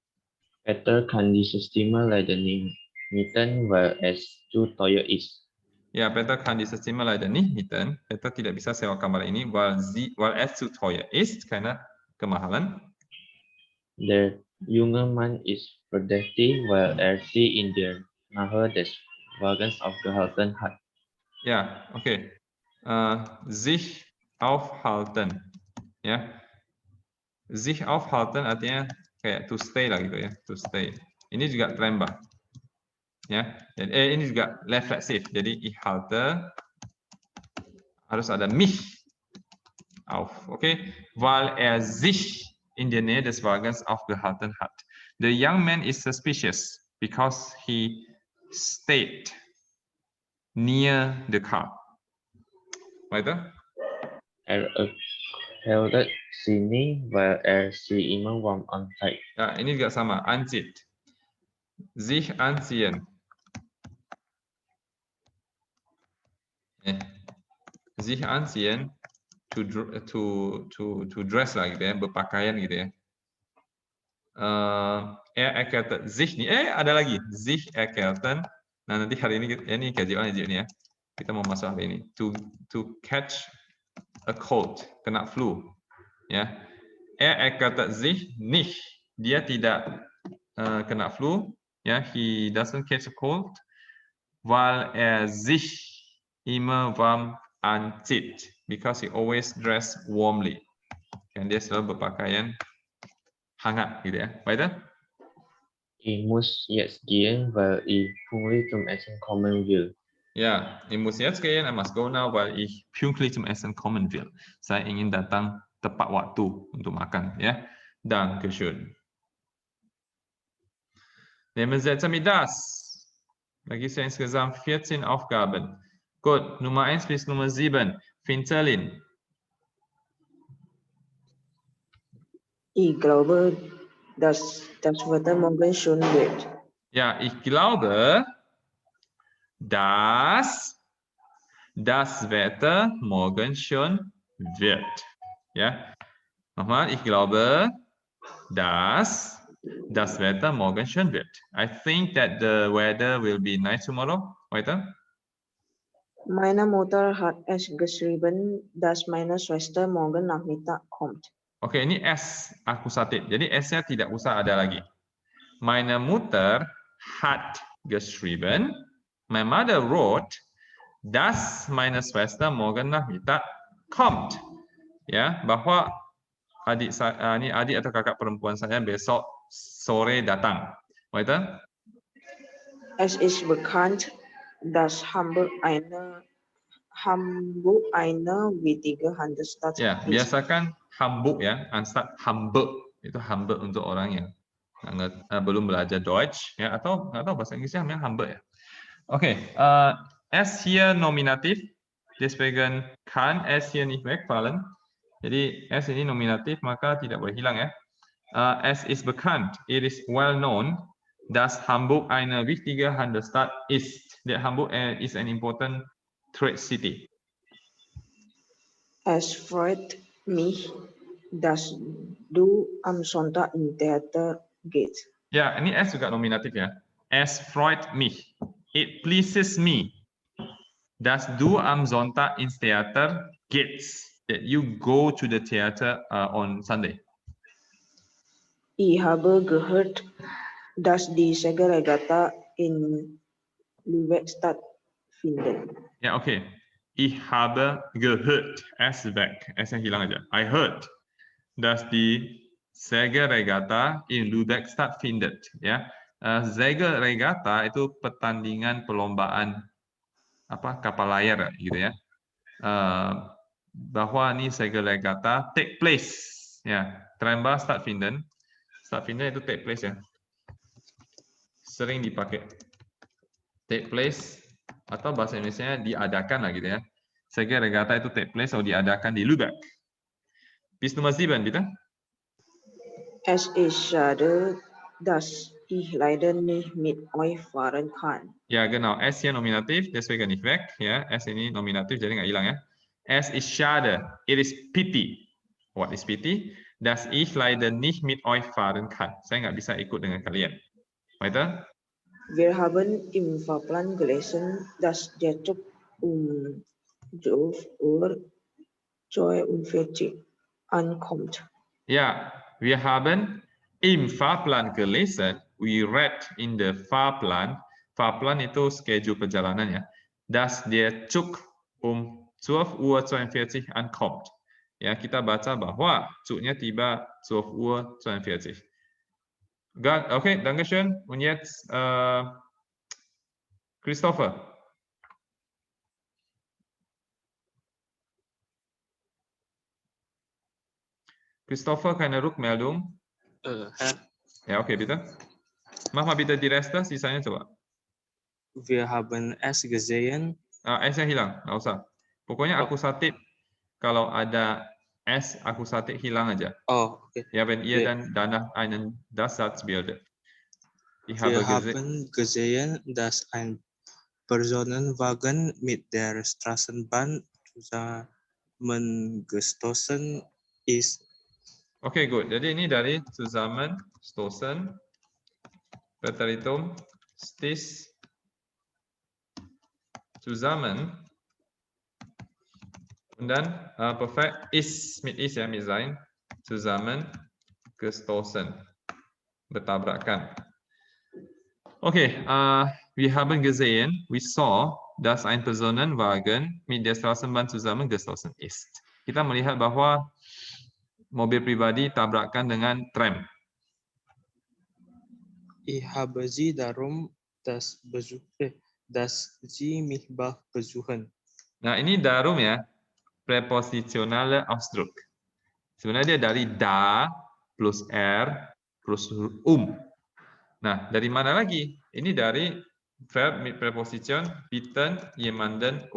Peter kann dieses Zimmer leider nicht mieten, weil es zu teuer ist. Ya, Peter kann dieses Zimmer leider nicht mieten. Peter tidak bisa sewa kamar ini, weil es zu teuer ist, karena kemahalan. Der junge Mann ist verdächtig, weil sie in der Nähe des Wagens aufgehalten hat. Ya, oke. Sich aufhalten. Ya. Sich aufhalten artinya kayak to stay lah gitu ya, to stay. Ini juga tremba. Ya. Ini juga refleksif. Jadi ich halte harus ada mich auf, okay? Weil sich in der Nähe des Wagens aufgehalten hat. The young man is suspicious because he stayed near the car. Weiter. Hält sini, weil sie immer warm anzieht. Ya, ini juga sama, anzieht. Sich anziehen. Sich anziehen, to dress lah gitu ya, berpakaian gitu ya. Erkältet sich nih, ada lagi, sich erkälten. Nah, nanti hari ini kajian aja nih ya. Kita mau masuk hari ini. To catch a cold, kena flu. Ya. Erkältet sich nicht. Dia tidak kena flu. Ya, he doesn't catch a cold, weil sich immer warm anzieht, because he always dress warmly. Dan dia selalu berpakaian hangat gitu ya. Weiter. Ich muss jetzt gehen, weil ich pünktlich zum Essen kommen will. Ja, ich muss jetzt gehen, I must go now, weil ich pünktlich zum Essen kommen will. Saya ingin datang tepat waktu untuk makan, ya. Dankeschön. Nehmen Sie jetzt mit das. Da gibt es ja insgesamt 14 Aufgaben. Gut, Nummer 1 bis Nummer 7. Fintelin. Ich glaube, dass das Wetter morgen schön wird. Ja, ich glaube, dass das Wetter morgen schön wird. Ja, nochmal, ich glaube, dass das Wetter morgen schön wird. I think that the weather will be nice tomorrow. Weiter. Meine Mutter hat es geschrieben, dass meine Schwester morgen Nachmittag kommt. Oke, ini S akusatif. Jadi S-nya tidak usah ada lagi. Meine Mutter hat geschrieben, my mother wrote, dass meine Schwester morgen Nachmittag kommt. Ya, bahwa adik atau kakak perempuan saya besok sore datang. Weiter. Es ist bekannt, dass Hamburg eine wichtige Handelsstadt Ya, ist. biasakan Hamburg ya, Anstatt Hamburg itu Hamburg untuk orang yang belum belajar Deutsch ya, atau nggak tahu bahasa Inggrisnya namanya Hamburg ya. Oke, S hier nominativ, deswegen kann S hier nicht wegfallen. Jadi S ini nominatif maka tidak boleh hilang ya. S ist bekannt, it is well known, dass Hamburg eine wichtige Handelsstadt ist. That Hamburg is an important trade city. Es freut mich, dass du am Sonntag im Theater gehst. Ya, ini S juga nominatif ya. Es freut mich. It pleases me. Dass du am Sonntag ins Theater gehst. That you go to the theater on Sunday. Ich habe gehört, dass die Segelregatta in Lübeck stattfindet. Ya, oke. Ich habe gehört, S weg, S-nya hilang aja. I heard, dass die Segelregatta in Lübeck stattfindet. Ya, Segelregatta itu pertandingan perlombaan kapal layar gitu ya. Bahwa ini Segelregatta take place. Ya, tremba stattfinden. Stattfinden itu take place ya. Sering dipakai. take place, atau bahasa Indonesia diadakan lah gitu ya. Saya kira regata itu take place atau diadakan di Lübeck. Bis Nummer 7, bitte. Es ist schade, dass ich leider nicht mit euch fahren kann. Ya, genau. Es hier Nominativ, deswegen nicht weg. Ya, es ini nominatif, jadi nggak hilang ya. Es ist schade. It is pity. What is pity? Dass ich leider nicht mit euch fahren kann. Saya nggak bisa ikut dengan kalian. Weiter. Wir haben im Fahrplan gelesen, dass der Zug 12:42 ankommt. Ja, wir haben im Fahrplan gelesen. We read in the Fahrplan. Fahrplan itu schedule perjalanan ya. Dass der Zug 12:42 ankommt. Ya, kita baca bahwa Zugnya tiba 12:42. Okay, Dankeschön. Und jetzt Christopher. Christopher, keine Rückmeldung? Ja, okay, bitte. Mach mal bitte die Reste, sisanya coba. Wir haben es gesehen. S-nya hilang, nggak usah. Pokoknya akusatif. Kalau ada S akusatif hilang aja. Oh, okay. Ja, wenn ihr dann danach einen Das-Satz bildet. Ich Wir habe haben gesehen, dass ein Personenwagen mit der Straßenbahn zusammengestoßen ist. Oke, good. Jadi ini dari zusammenstoßen, Präteritum, stis, zusammen, und dann perfekt ist mit is ya, mit sein, zusammengestoßen, bertabrakan. Okay, wir haben gesehen, we saw, dass ein Personenwagen mit der Straßenbahn zusammengestoßen ist. Kita melihat bahwa mobil pribadi tabrakan dengan tram. Ich habe sie darum dass sie mich besuchen. Nah, ini darum ya, prepositionale Ausdruck. Sebenarnya dia dari da plus r plus Nah, dari mana lagi? Ini dari verb mit preposition bitten, jemanden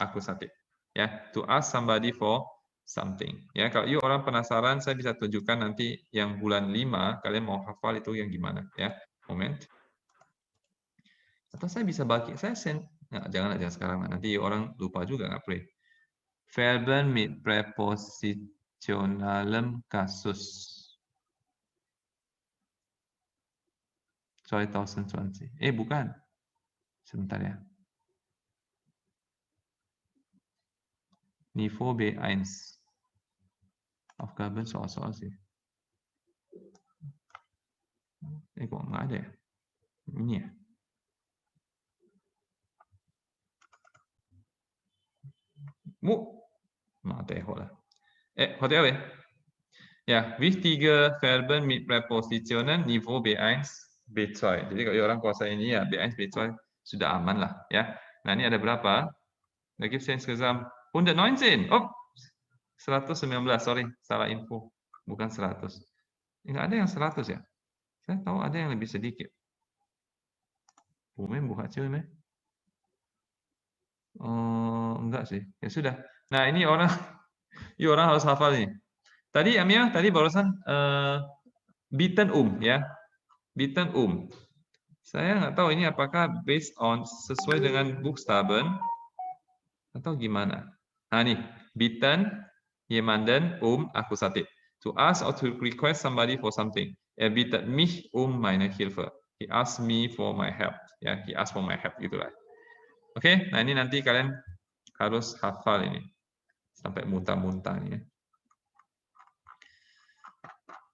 akusatif. Ya, to ask somebody for something. Ya, kalau you orang penasaran, saya bisa tunjukkan nanti yang bulan 5, kalian mau hafal itu yang gimana ya. Moment. Atau saya bisa bagi, saya send. Nah, jangan aja sekarang, nanti orang lupa juga nggak boleh. Verben mit prepositionalem Kasus 2020. Bukan. Sebentar ya. Niveau B1. Aufgaben soal-soal sih. Kok nggak ada ya? Ini ya. Lah. Heute ya. Ya, wichtige Verben mit Präpositionen Niveau B1, B2. Jadi kalau orang kuasa ini ya B1, B2 sudah aman lah ya. Nah, ini ada berapa? Da gibt es insgesamt 119. Oh, 119. Sorry, salah info. Bukan 100. Enggak ada yang 100 ya. Saya tahu ada yang lebih sedikit. Bumen buka cuy, enggak sih. Ya sudah. Nah, ini orang harus hafal nih. Tadi Amia, tadi barusan bitten ya. Bitten Saya nggak tahu ini apakah based on sesuai dengan Buchstaben atau gimana. Nah, nih, bitten, jemanden, akusatif. To ask or to request somebody for something. Er bittet mich meine Hilfe. He asked me for my help. Ya, he asked for my help gitulah. Oke, nah ini nanti kalian harus hafal ini. Sampai muntah-muntah nih ya.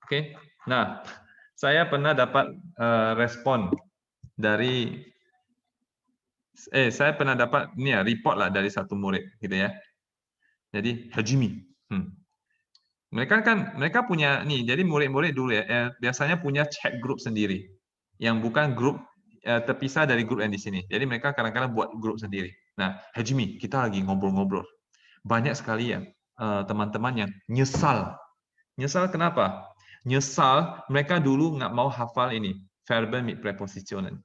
Oke, nah saya pernah dapat respon dari saya pernah dapat ini ya report lah dari satu murid gitu ya. Jadi Hajimi. Mereka punya nih, jadi murid-murid dulu ya biasanya punya chat group sendiri yang bukan grup terpisah dari grup yang di sini. Jadi mereka kadang-kadang buat grup sendiri. Nah, Hajimi, kita lagi ngobrol-ngobrol. Banyak sekali ya teman-teman yang nyesal. Nyesal kenapa? Nyesal mereka dulu nggak mau hafal ini, Verben mit Präpositionen.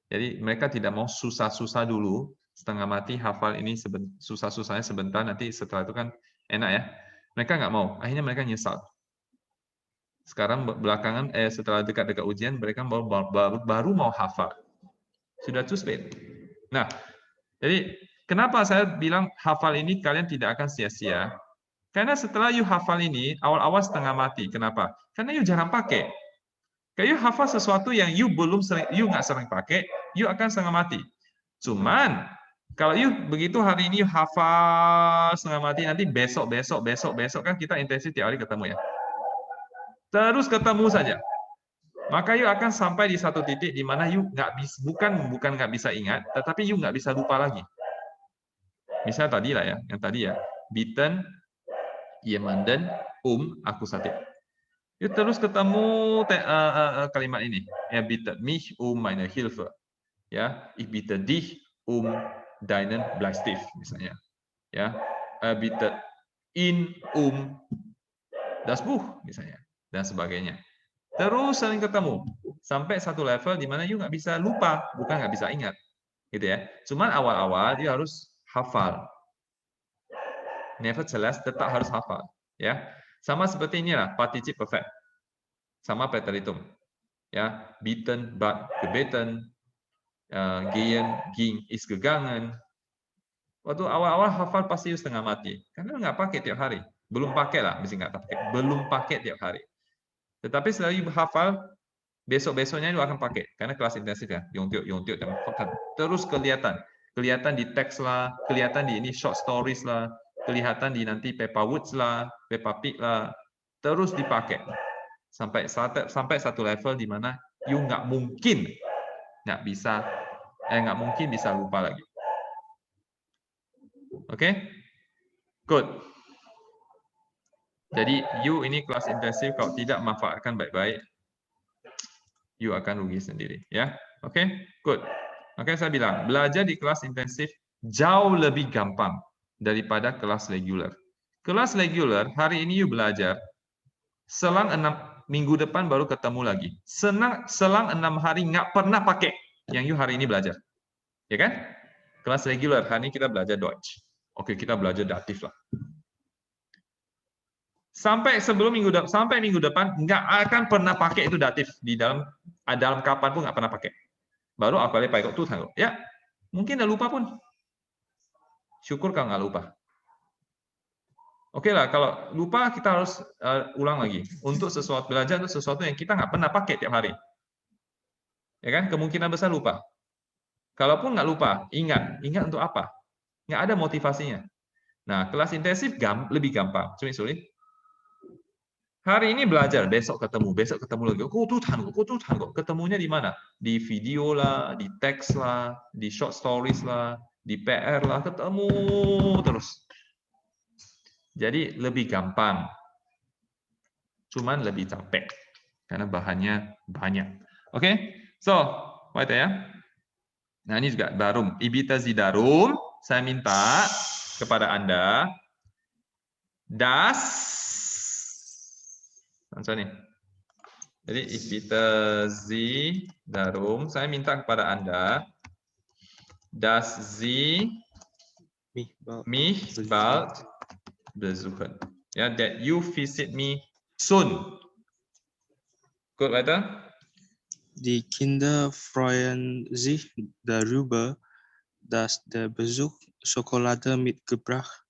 Jadi mereka tidak mau susah-susah dulu, setengah mati hafal ini susah-susahnya sebentar, nanti setelah itu kan enak ya. Mereka nggak mau, akhirnya mereka nyesal. Sekarang belakangan, setelah dekat-dekat ujian, mereka baru mau hafal. Sudah too late. Nah, jadi kenapa saya bilang hafal ini kalian tidak akan sia-sia? Karena setelah you hafal ini, awal-awal setengah mati. Kenapa? Karena you jarang pakai. Kalau you hafal sesuatu yang you nggak sering pakai, you akan setengah mati. Cuman kalau you begitu hari ini you hafal setengah mati, nanti besok kan kita intensif tiap hari ketemu ya. Terus ketemu saja. Maka you akan sampai di satu titik di mana you nggak bisa, bukan nggak bisa ingat, tetapi you nggak bisa lupa lagi. Misal tadi lah ya, yang tadi ya, bitten, jemanden, akusatif. You terus ketemu kalimat ini, ya bitte mich meine Hilfe, ya ich bitte dich deinen Bleistift misalnya, ya bitte ihn das Buch misalnya dan sebagainya. Terus saling ketemu sampai satu level di mana you nggak bisa lupa, bukan nggak bisa ingat, gitu ya. Cuman awal-awal you harus hafal. Nevertheless tetap harus hafal, ya. Sama seperti inilah particip perfect. Sama preteritum. Ya, bitten, but, gebeten, gehen, ging, ist gegangen. Waktu awal-awal hafal pasti setengah mati. Karena nggak pakai tiap hari. Belum pakai lah, mesti nggak pakai. Belum pakai tiap hari. Tetapi setelah you hafal, besok-besoknya you akan pakai. Karena kelas intensif ya. Yongtiuk, dan terus kelihatan. Kelihatan di teks lah, kelihatan di ini short stories lah, kelihatan di nanti Peppa Woods lah, Peppa Pig lah, terus dipakai sampai satu level di mana you nggak mungkin bisa lupa lagi. Oke, good. Jadi you ini kelas intensif kalau tidak manfaatkan baik-baik, you akan rugi sendiri, ya. Oke, good. Makanya saya bilang belajar di kelas intensif jauh lebih gampang daripada kelas regular. Kelas regular, hari ini you belajar, selang 6 minggu depan baru ketemu lagi. Selang 6 hari nggak pernah pakai yang you hari ini belajar. Ya kan? Kelas regular, hari ini kita belajar Deutsch. Oke, kita belajar datif lah. Sampai minggu depan nggak akan pernah pakai itu datif di dalam kapan pun nggak pernah pakai. Baru aku pakai tuh tangguh. Ya, mungkin udah lupa pun. Syukur kalau nggak lupa. Oke lah, kalau lupa kita harus ulang lagi. Untuk belajar untuk sesuatu yang kita nggak pernah pakai tiap hari. Ya kan? Kemungkinan besar lupa. Kalaupun nggak lupa, ingat untuk apa? Nggak ada motivasinya. Nah, kelas intensif lebih gampang. Sulit. Hari ini belajar, besok ketemu lagi. Ketemunya di mana? Di video lah, di teks lah, di short stories lah, di PR lah, ketemu terus. Jadi lebih gampang. Cuman lebih capek. Karena bahannya banyak. Oke? So, weiter ya. Nah, ini juga darum. Ibita zidarum, saya minta kepada Anda nih. Jadi ibita zidarum, saya minta kepada Anda dass Sie mich bald besuchen. Ja, that you visit me soon. Gut, weiter. Die Kinder freuen sich darüber, dass der Besuch Schokolade mitgebracht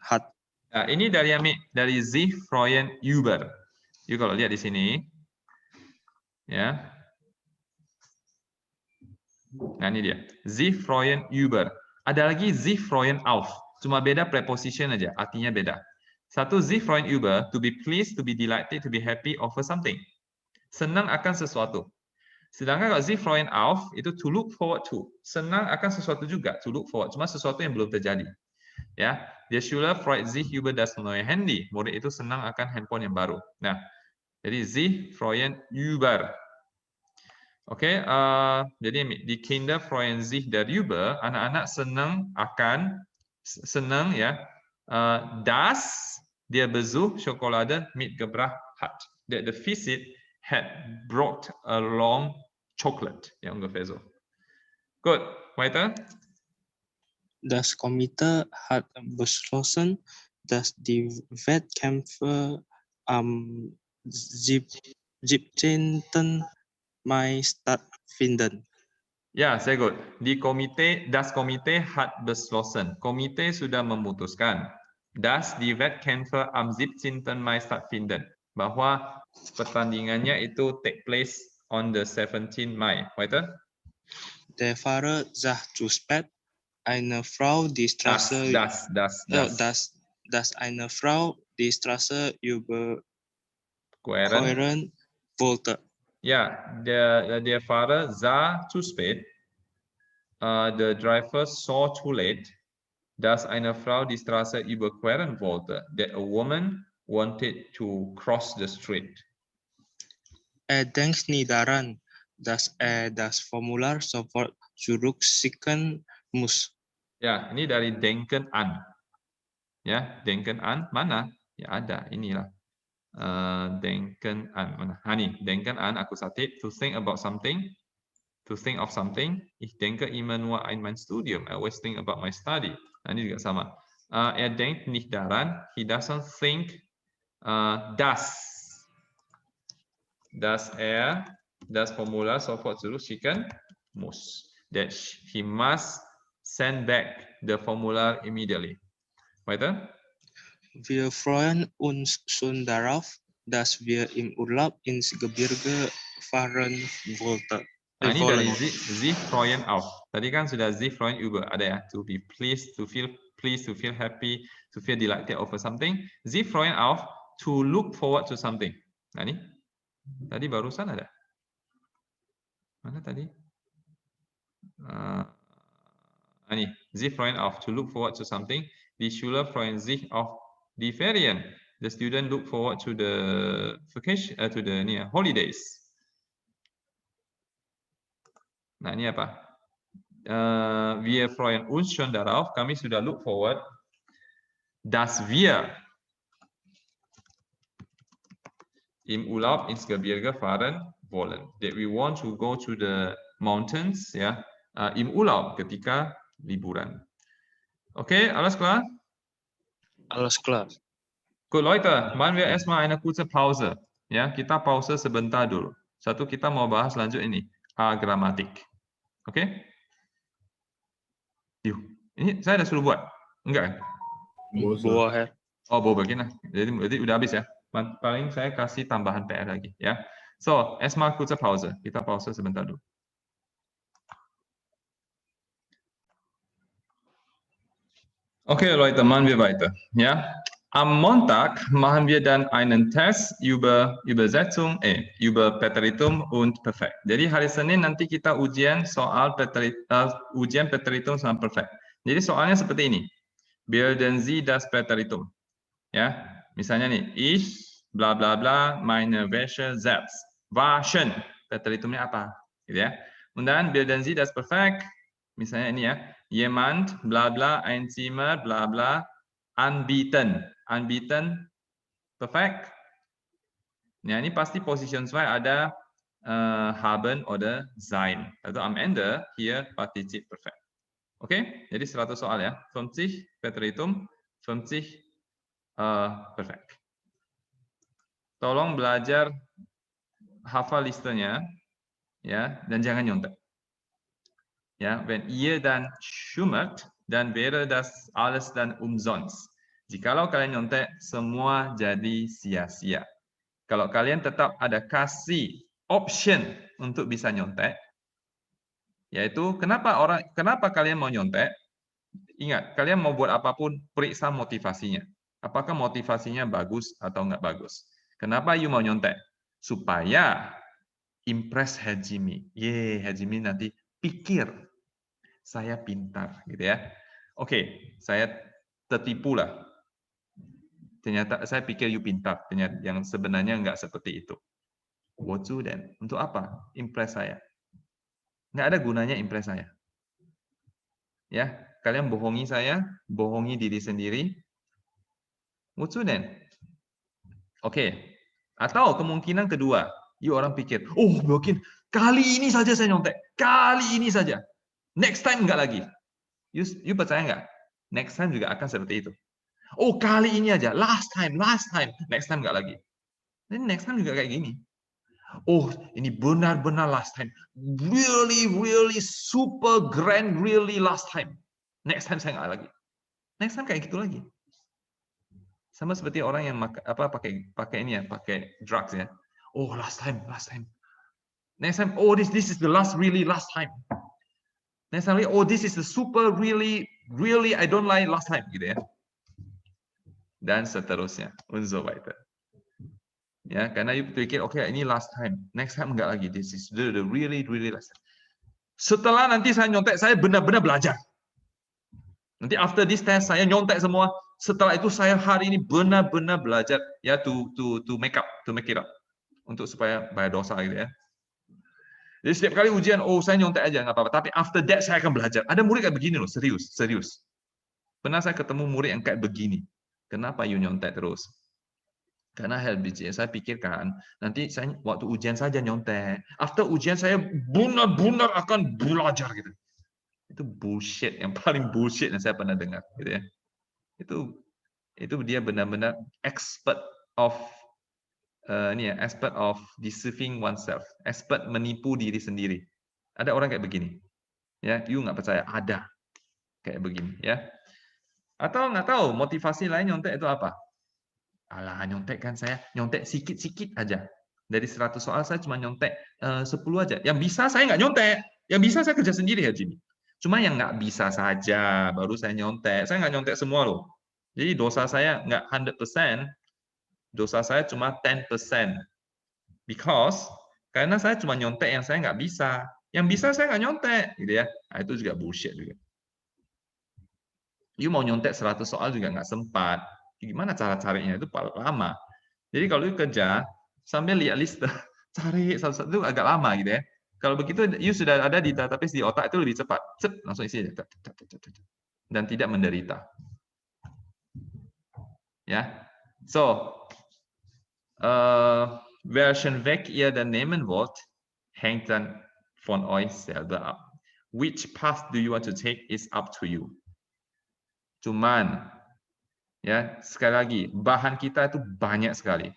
hat. Nah, ini dari sich freuen über. You kalau lihat di sini, ya. Nah, ini dia. Sie freuen über. Ada lagi sie freuen auf. Cuma beda preposition aja, artinya beda. Satu sie freuen über, to be pleased, to be delighted, to be happy over something. Senang akan sesuatu. Sedangkan kalau sie freuen auf, itu to look forward to. Senang akan sesuatu juga, to look forward. Cuma sesuatu yang belum terjadi. Ya, der Schüler freut sich über das neue Handy. Murid itu senang akan handphone yang baru. Nah, jadi sie freuen über. Oke, jadi die Kinder freuen sich darüber. Anak-anak senang ya. Dass der Besuch Schokolade mitgebracht hat. That the visit had brought along chocolate. Ja, ungefähr so. Good. Weiter. Das Komitee hat beschlossen, dass die Wettkämpfe am 17. Mai stattfinden. Ya, sehr gut. Das Komitee hat beschlossen. Komite sudah memutuskan. Dass die Wettkämpfe am 17. Mai stattfinden. Bahwa pertandingannya itu take place on the 17 Mai. Weiter. Der Fahrer sah zu spät. Eine Frau die Straße dass eine Frau die Straße überqueren wollte. Ja, der Fahrer sah zu spät. The driver saw too late, dass eine Frau die Straße überqueren wollte. That a woman wanted to cross the street. Denkt nie daran, dass das Formular sofort zurückschicken muss. Ya, ini dari denken an. Ya, denken an mana? Ya ada, inilah. Denken an mana? Hani, denken an aku satip to think about something. To think of something, ich denke immer nur an mein Studium. I always think about my study. Nah, ini juga sama. Denkt nicht daran. He doesn't think dass das Formular sofort zurückschicken muss. That he must send back the formular immediately. Weiter. Wir freuen uns schon darauf, dass wir im Urlaub ins Gebirge fahren wollten. Nah, ini dari Sie freuen auf. Tadi kan sudah Sie freuen über ada ya. To be pleased, to feel pleased, to feel happy, to feel delighted over something. Sie freuen auf, to look forward to something. Nah, ini. Tadi barusan ada. Mana tadi? Ini. Sie freuen auf, to look forward to something. Die Schüler freuen sich auf die Ferien. The student look forward to the vacation, to the holidays. Nah, ini apa? Wir freuen uns schon darauf. Kami sudah look forward, dass wir im Urlaub ins Gebirge fahren wollen. That we want to go to the mountains, ya, im Urlaub ketika liburan. Okay, alles klar? Alles klar. Gut, Leute, machen wir erstmal eine kurze Pause. Ya, kita pause sebentar dulu. Satu, kita mau bahas lanjut ini, gramatik. Oke? Yuk. Ini saya udah suruh buat? Enggak kan? Boleh. Oh, boleh begini. Jadi udah habis ya. Paling saya kasih tambahan PR lagi ya. So, erstmal kurze Pause. Kita pause sebentar dulu. Okay, Leute, machen wir weiter. Ja, am Montag machen wir dann einen Test über Übersetzung, über Präteritum und Perfekt. Jadi hari Senin nanti kita ujian soal ujian Präteritum sama Perfekt. Jadi soalnya seperti ini. Bilden Sie das Präteritum. Ya, misalnya nih, ich bla bla bla meine Wäsche selbst. Waschen. Präteritumnya apa? Gitu ya. Und dann bilden Sie das Perfekt. Misalnya ini ya. Jemand, bla bla, ein Zimmer, bla bla, anbieten. Anbieten, perfekt. Ya, ini pasti Position 2 ada haben oder sein. Also am Ende hier Partizip perfekt. Oke, jadi 100 soal ya. 50 Präteritum, 50 perfekt. Tolong belajar hafal listenya ya, dan jangan nyontek. Ja, wenn ihr dann schummert, dann wäre das alles dann umsonst. Jikalau kalian nyontek, semua jadi sia-sia. Kalau kalian tetap ada kasih option untuk bisa nyontek, yaitu kenapa kalian mau nyontek? Ingat, kalian mau buat apapun, periksa motivasinya. Apakah motivasinya bagus atau nggak bagus? Kenapa you mau nyontek? Supaya impress Hajimi. Hajimi nanti pikir saya pintar, gitu ya. Oke, saya tertipu lah. Ternyata saya pikir you pintar, ternyata yang sebenarnya nggak seperti itu. Wozu dan untuk apa? Impress saya. Nggak ada gunanya impress saya. Ya, kalian bohongi saya, bohongi diri sendiri. Wozu dan? Oke. Atau kemungkinan kedua, you orang pikir, oh mungkin kali ini saja saya nyontek, kali ini saja. Next time enggak lagi. You percaya nggak? Next time juga akan seperti itu. Oh, kali ini aja. Last time. Next time enggak lagi. Dan next time juga kayak gini. Oh, ini benar-benar last time. Really super grand, really last time. Next time saya nggak lagi. Next time kayak gitu lagi. Sama seperti orang yang pakai ini ya, pakai drugs ya. Oh, last time. Next time, oh this is the really last time. Next time, oh this is the super really I don't like last time gitu ya. Dan seterusnya. Und so weiter. Ya, karena you pikir oke, ini last time. Next time enggak lagi. This is the really last time. Setelah nanti saya nyontek, saya benar-benar belajar. Nanti after this test saya nyontek semua. Setelah itu saya hari ini benar-benar belajar ya to make it up untuk supaya bayar dosa gitu ya. Jadi setiap kali ujian, oh saya nyontek aja nggak apa-apa. Tapi after that saya akan belajar. Ada murid kayak begini loh, serius. Pernah saya ketemu murid yang kayak begini. Kenapa you nyontek terus? Karena habitunya saya pikirkan nanti saya waktu ujian saja nyontek. After ujian saya benar-benar akan belajar gitu. Itu bullshit, yang paling bullshit yang saya pernah dengar gitu ya. Itu dia benar-benar expert of expert of deceiving oneself, expert menipu diri sendiri. Ada orang kayak begini. Ya, you nggak percaya, ada kayak begini ya. Atau nggak tahu motivasi lain nyontek itu apa? Alah, nyontek kan saya nyontek sikit-sikit aja. Dari 100 soal saya cuma nyontek 10 aja. Yang bisa saya nggak nyontek. Yang bisa saya kerja sendiri ya, Jimmy. Cuma yang nggak bisa saja baru saya nyontek. Saya nggak nyontek semua loh. Jadi dosa saya nggak 100%. Dosa saya cuma 10%. Karena saya cuma nyontek yang saya nggak bisa. Yang bisa saya nggak nyontek. Gitu ya. Nah, itu juga bullshit juga. You mau nyontek 100 soal juga nggak sempat. Gimana cara carinya itu lama. Jadi kalau you kerja sambil lihat list, cari satu-satu itu agak lama gitu ya. Kalau begitu you sudah ada di database di otak itu lebih cepat. Cep, langsung isi aja. Dan tidak menderita. Ya. So, welchen Weg ihr dan nehmen wollt, hängt dann von euch selber ab. Which path do you want to take is up to you. Cuman ya, sekali lagi, bahan kita itu banyak sekali.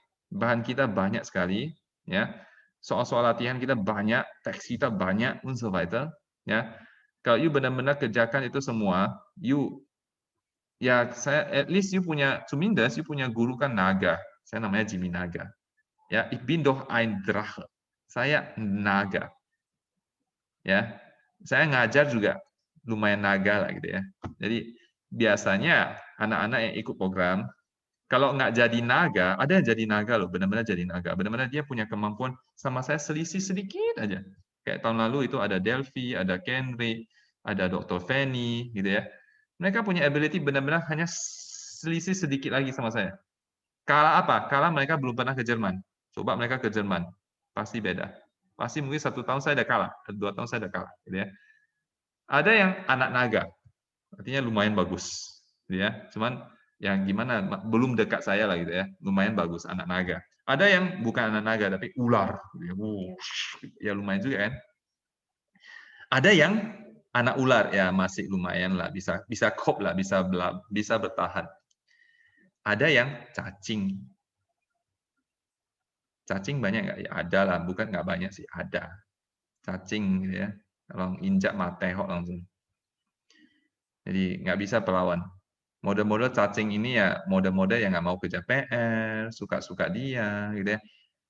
Ya. Soal-soal latihan kita banyak, teks kita banyak, und so weiter, ya. Kalau you benar-benar kerjakan itu semua, at least you punya, zumindest you punya guru kan naga. Saya namanya Jimmy Naga. Ya, ich bin doch ein Drache. Saya naga. Ya. Saya ngajar juga lumayan naga lah gitu ya. Jadi biasanya anak-anak yang ikut program, kalau nggak jadi naga, ada yang jadi naga loh, benar-benar jadi naga. Benar-benar dia punya kemampuan sama saya selisih sedikit aja. Kayak tahun lalu itu ada Delphi, ada Kenry, ada Dr. Fanny, gitu ya. Mereka punya ability benar-benar hanya selisih sedikit lagi sama saya. Kalah apa? Kalah mereka belum pernah ke Jerman. Coba mereka ke Jerman, pasti beda. Pasti mungkin 1 tahun saya udah kalah, 2 tahun saya udah kalah, gitu ya. Ada yang anak naga. Artinya lumayan bagus, ya. Cuman yang gimana belum dekat saya lah gitu ya. Lumayan bagus anak naga. Ada yang bukan anak naga tapi ular, ya lumayan juga kan. Ada yang anak ular ya masih lumayan lah, bisa cope lah, bisa bertahan. Ada yang cacing. Cacing banyak nggak? Ya ada lah, bukan nggak banyak sih, ada. Cacing gitu ya. Kalau injak matehok langsung. Jadi nggak bisa pelawan. Model-model cacing ini ya model-model yang nggak mau kerja PR, suka-suka dia, gitu ya,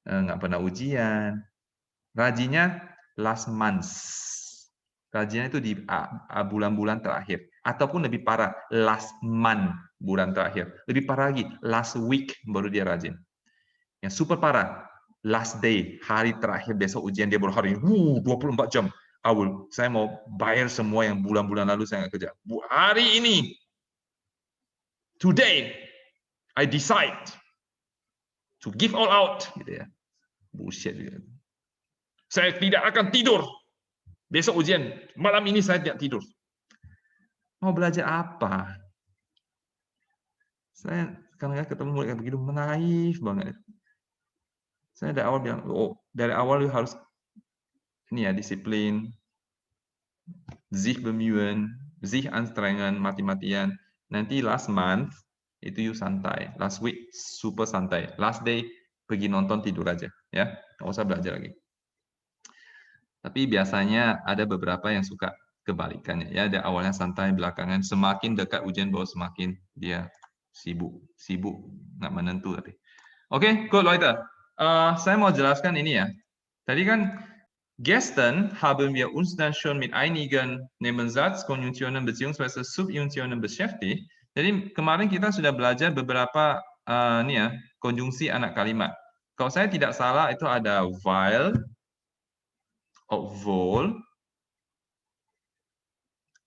nggak pernah ujian. Rajinnya last month. Rajinnya itu di bulan-bulan terakhir. Ataupun lebih parah, last month, bulan terakhir. Lebih parah lagi, last week baru dia rajin. Yang super parah, last day, hari terakhir besok ujian dia baru hari ini, 24 jam. Saya mau bayar semua yang bulan-bulan lalu saya nggak kerja. Hari ini, today, I decide to give all out. Gitu ya. Bullshit. Gitu. Saya tidak akan tidur. Besok ujian, malam ini saya tidak tidur. Mau belajar apa? Saya kadang-kadang ketemu murid kayak begitu, naif banget. Saya dari awal bilang, dari awal lu harus ini ya disiplin, sich bemühen, sich anstrengen, mati-matian. Nanti last month itu you santai, last week super santai, last day pergi nonton tidur aja, ya, nggak usah belajar lagi. Tapi biasanya ada beberapa yang suka kebalikannya, ya, ada awalnya santai, belakangan semakin dekat ujian baru semakin dia sibuk, nggak menentu tapi. Oke, gut Leute, saya mau jelaskan ini ya. Tadi kan gestern haben wir uns dann schon mit einigen Nebensatzkonjunktionen bzw. Subjunktionen beschäftigt. Jadi kemarin kita sudah belajar beberapa nih ya, konjungsi anak kalimat. Kalau saya tidak salah itu ada weil, obwohl,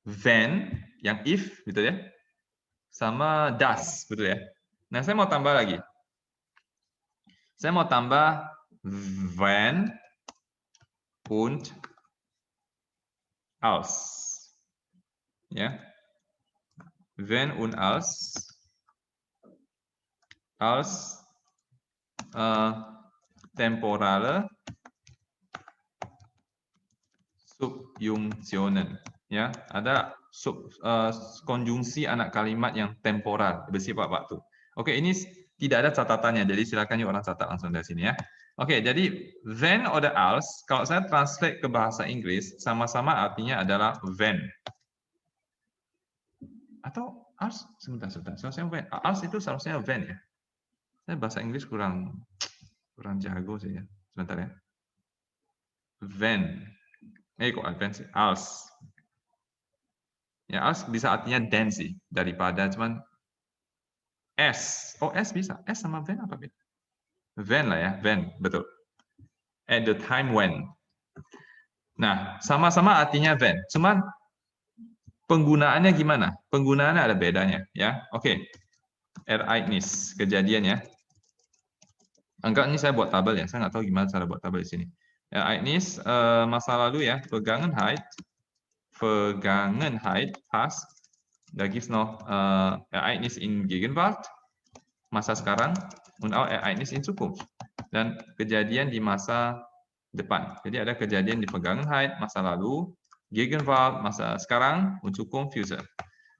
wenn, yang if gitu ya, sama das gitu ya. Nah saya mau tambah lagi. Saya mau tambah wenn und als. Ya. Wenn und als temporale Subjunktionen. Ya, ada konjungsi anak kalimat yang temporal bersifat waktu. Oke, ini tidak ada catatannya, jadi silakan yuk orang catat langsung dari sini ya. Oke, jadi when oder als, kalau saya translate ke bahasa Inggris, sama-sama artinya adalah when. Atau als, sebentar. Seharusnya when. Als itu seharusnya when ya. Saya bahasa Inggris kurang jago sih ya. Sebentar ya. When. Kok when sih? Als. Ya, als bisa artinya then sih, daripada cuman S. Oh, S bisa. S sama when apa beda? When lah ya, when, betul. At the time when. Nah, sama-sama artinya when. Cuman penggunaannya gimana? Penggunaannya ada bedanya, ya. Oke. Ereignis, kejadian ya. Enggak, ini saya buat tabel ya. Saya nggak tahu gimana cara buat tabel di sini. Ereignis, masa lalu ya. Vergangenheit, past. Da gibt's noch Ereignis in Gegenwart, masa sekarang, und auch Ereignis in Zukunft. Dan kejadian di masa depan. Jadi ada kejadian di Vergangenheit, masa lalu, Gegenwart, masa sekarang, und Zukunft, Future.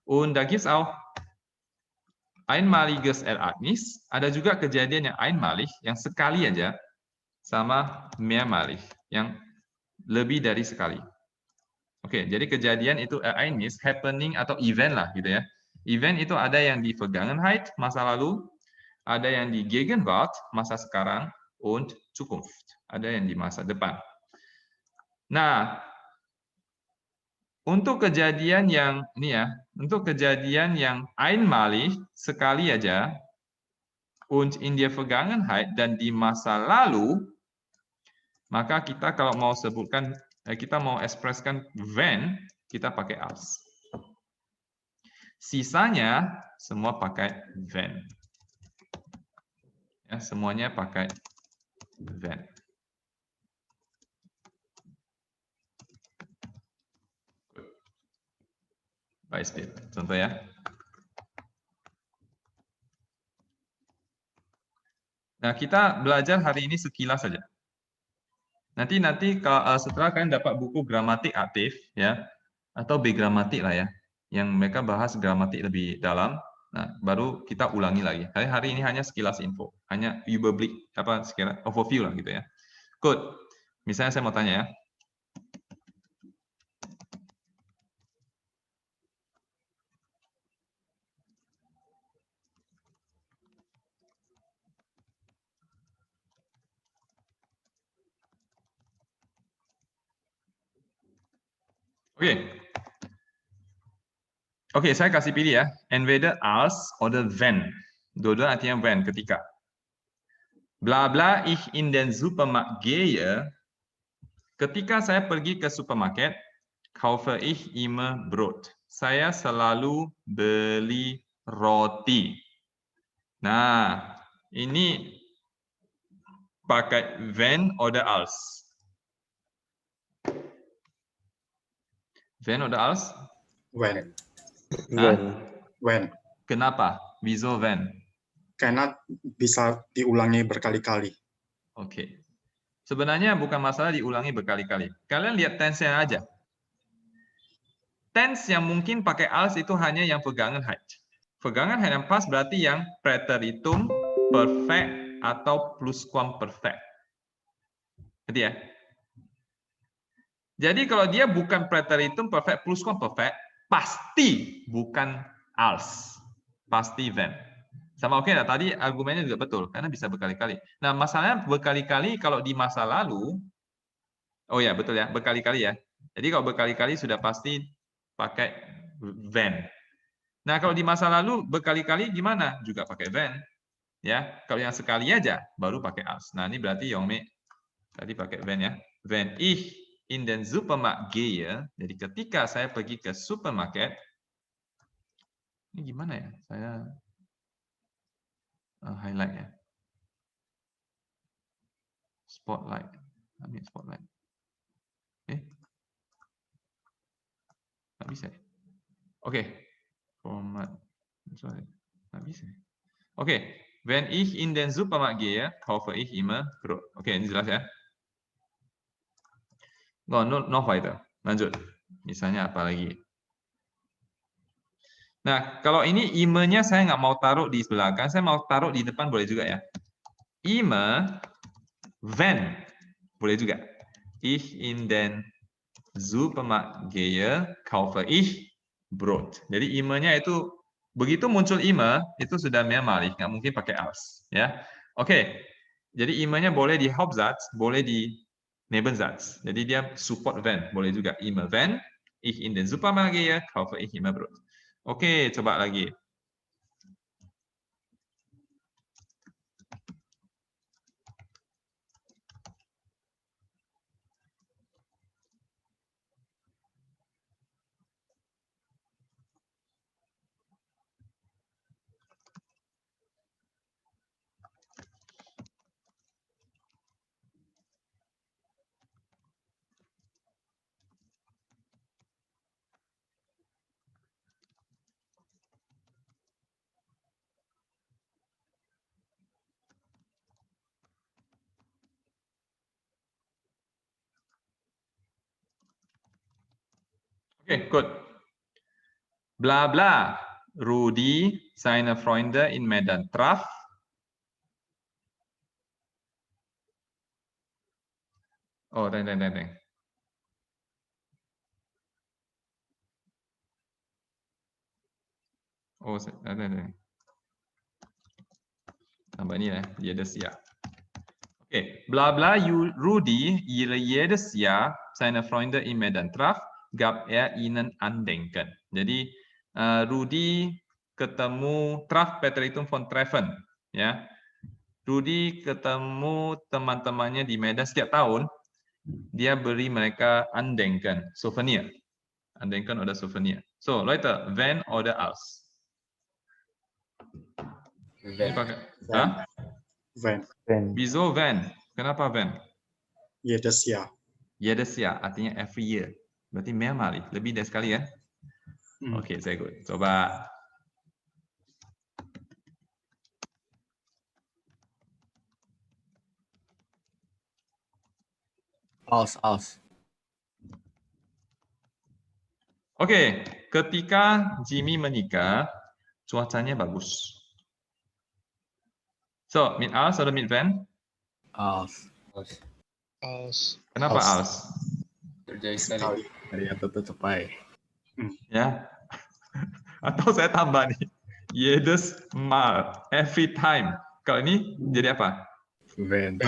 Und da gibt's auch einmaliges Ereignis, ada juga kejadian yang einmalig, yang sekali aja, sama mehrmalig, yang lebih dari sekali. Oke, jadi kejadian itu Ereignis, happening atau event lah gitu ya. Event itu ada yang di Vergangenheit, masa lalu, ada yang di Gegenwart, masa sekarang, und Zukunft, ada yang di masa depan. Nah, untuk kejadian yang ini ya, untuk kejadian yang einmalig, sekali aja, und in der Vergangenheit, dan di masa lalu, maka kita kalau mau sebutkan, kita mau ekspresikan when, kita pakai als. Sisanya semua pakai when. Ya, semuanya pakai when. Baik, contoh ya. Nah, kita belajar hari ini sekilas saja. Nanti setelah kalian dapat buku gramatik aktif ya, atau B-gramatik lah ya, yang mereka bahas gramatik lebih dalam, nah baru kita ulangi lagi. Hari ini hanya sekilas info, hanya Überblick, sekira overview lah gitu ya. Good. Misalnya saya mau tanya ya. Oke, saya kasih pilih ya. Entweder als oder wenn. Dua-dua artinya when, ketika. Bla bla ich in den Supermarkt gehe. Ketika saya pergi ke supermarket, kaufe ich immer Brot. Saya selalu beli roti. Nah, ini pakai wenn oder als. Wenn oder als? When. When. Kenapa? Wieso when? Karena bisa diulangi berkali-kali. Oke. Sebenarnya bukan masalah diulangi berkali-kali. Kalian lihat tense-nya aja. tense yang mungkin pakai als itu hanya yang Vergangenheit. Vergangenheit yang pas berarti yang Präteritum perfect atau Plusquamperfect. Gitu ya. Jadi kalau dia bukan Präteritum perfect, Plusquamperfect, pasti bukan als. Pasti when. Sama oke, nah, tadi argumennya juga betul, karena bisa berkali-kali. Nah, masalahnya berkali-kali kalau di masa lalu, oh ya, betul ya, berkali-kali ya. Jadi kalau berkali-kali sudah pasti pakai when. Nah, kalau di masa lalu berkali-kali gimana? Juga pakai when. Ya, kalau yang sekali aja baru pakai als. Nah, ini berarti Yongme tadi pakai when ya. When ich in den Supermarkt gehe, jadi ketika saya pergi ke supermarket, ini gimana ya? Saya highlight ya. Spotlight. Ambil spotlight. Nggak bisa. Oke. Format. Sorry. Nggak bisa. Oke. Wenn ich in den Supermarkt gehe, kaufe ich immer Brot. Oke, ini jelas ya. No weiter. Lanjut. Misalnya apa lagi? Nah, kalau ini immer-nya saya nggak mau taruh di belakang, saya mau taruh di depan boleh juga ya. Immer, wenn, boleh juga. Ich in den Supermarkt gehe, kaufe ich Brot. Jadi immer-nya itu begitu muncul immer itu sudah mehrmalig, nggak mungkin pakai als, ya. Oke. Jadi immer-nya boleh di Hauptsatz, boleh di Nebensatz. Jadi dia support wenn, boleh juga immer wenn ich in den Supermarkt gehe, kaufe ich immer Brot. Oke, coba lagi. Oke, good. Bla bla. Rudi, seine Freunde in Medan traf. Oh, teng. Oh, tambah ini ya, jedes Jahr. Oke, bla bla Rudi jedes Jahr seine Freunde in Medan traf, gab ihnen Andenken. Jadi Rudi ketemu traf Präteritum von treffen, ya. Rudi ketemu teman-temannya di Medan setiap tahun, dia beri mereka Andenken, souvenir. Andenken oder souvenir. So, Leute, wenn oder als? Wenn. Hah? Wenn. Wieso wenn? Kenapa wenn? Jedes Jahr. Jedes Jahr artinya every year. Berarti mehrmalig, lebih dari sekali ya. Oke, saya good. Coba. Als. Oke, ketika Jimmy menikah, cuacanya bagus. So, mit als atau mit wenn? Als. Kenapa als? Terjadi sekali. Hari yang tercapai. Ya. Atau saya tambah nih. Jedes Mal, every time. Kalau ini jadi apa? When.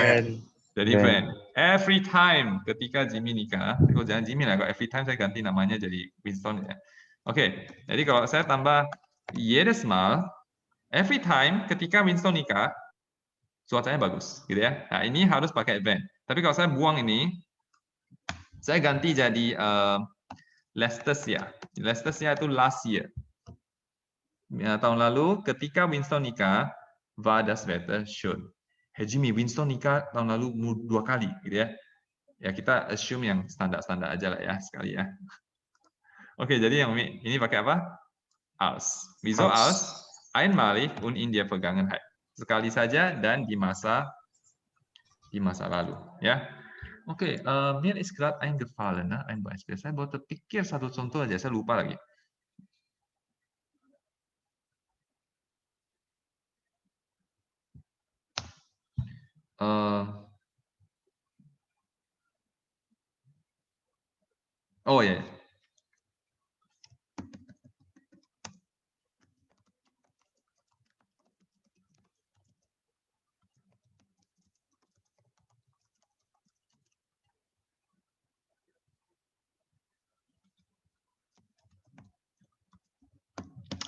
Jadi when. Every time ketika Jimmy nikah. Kalau jangan Jimmy lah, kalau every time saya ganti namanya jadi Winston ya. Oke, jadi kalau saya tambah jedes Mal, every time ketika Winston nikah, cuacanya bagus, gitu ya. Nah, ini harus pakai when. Tapi kalau saya buang ini, saya ganti jadi letztes Jahr. Letztes Jahr itu last year. Ya, tahun lalu ketika Winston nikah, war das Wetter schön. Hey Jimmy, Winston nikah tahun lalu 2 kali, gitu ya. Ya kita assume yang standar-standar aja lah ya sekali ya. Oke, jadi yang ini pakai apa? Als. Wieso als? Einmalig und in der Vergangenheit. Sekali saja dan di masa lalu, ya. Oke, mir ist gerade eingefallen, ein Beispiel. Saya baru terpikir satu contoh aja, saya lupa lagi. Oh ya.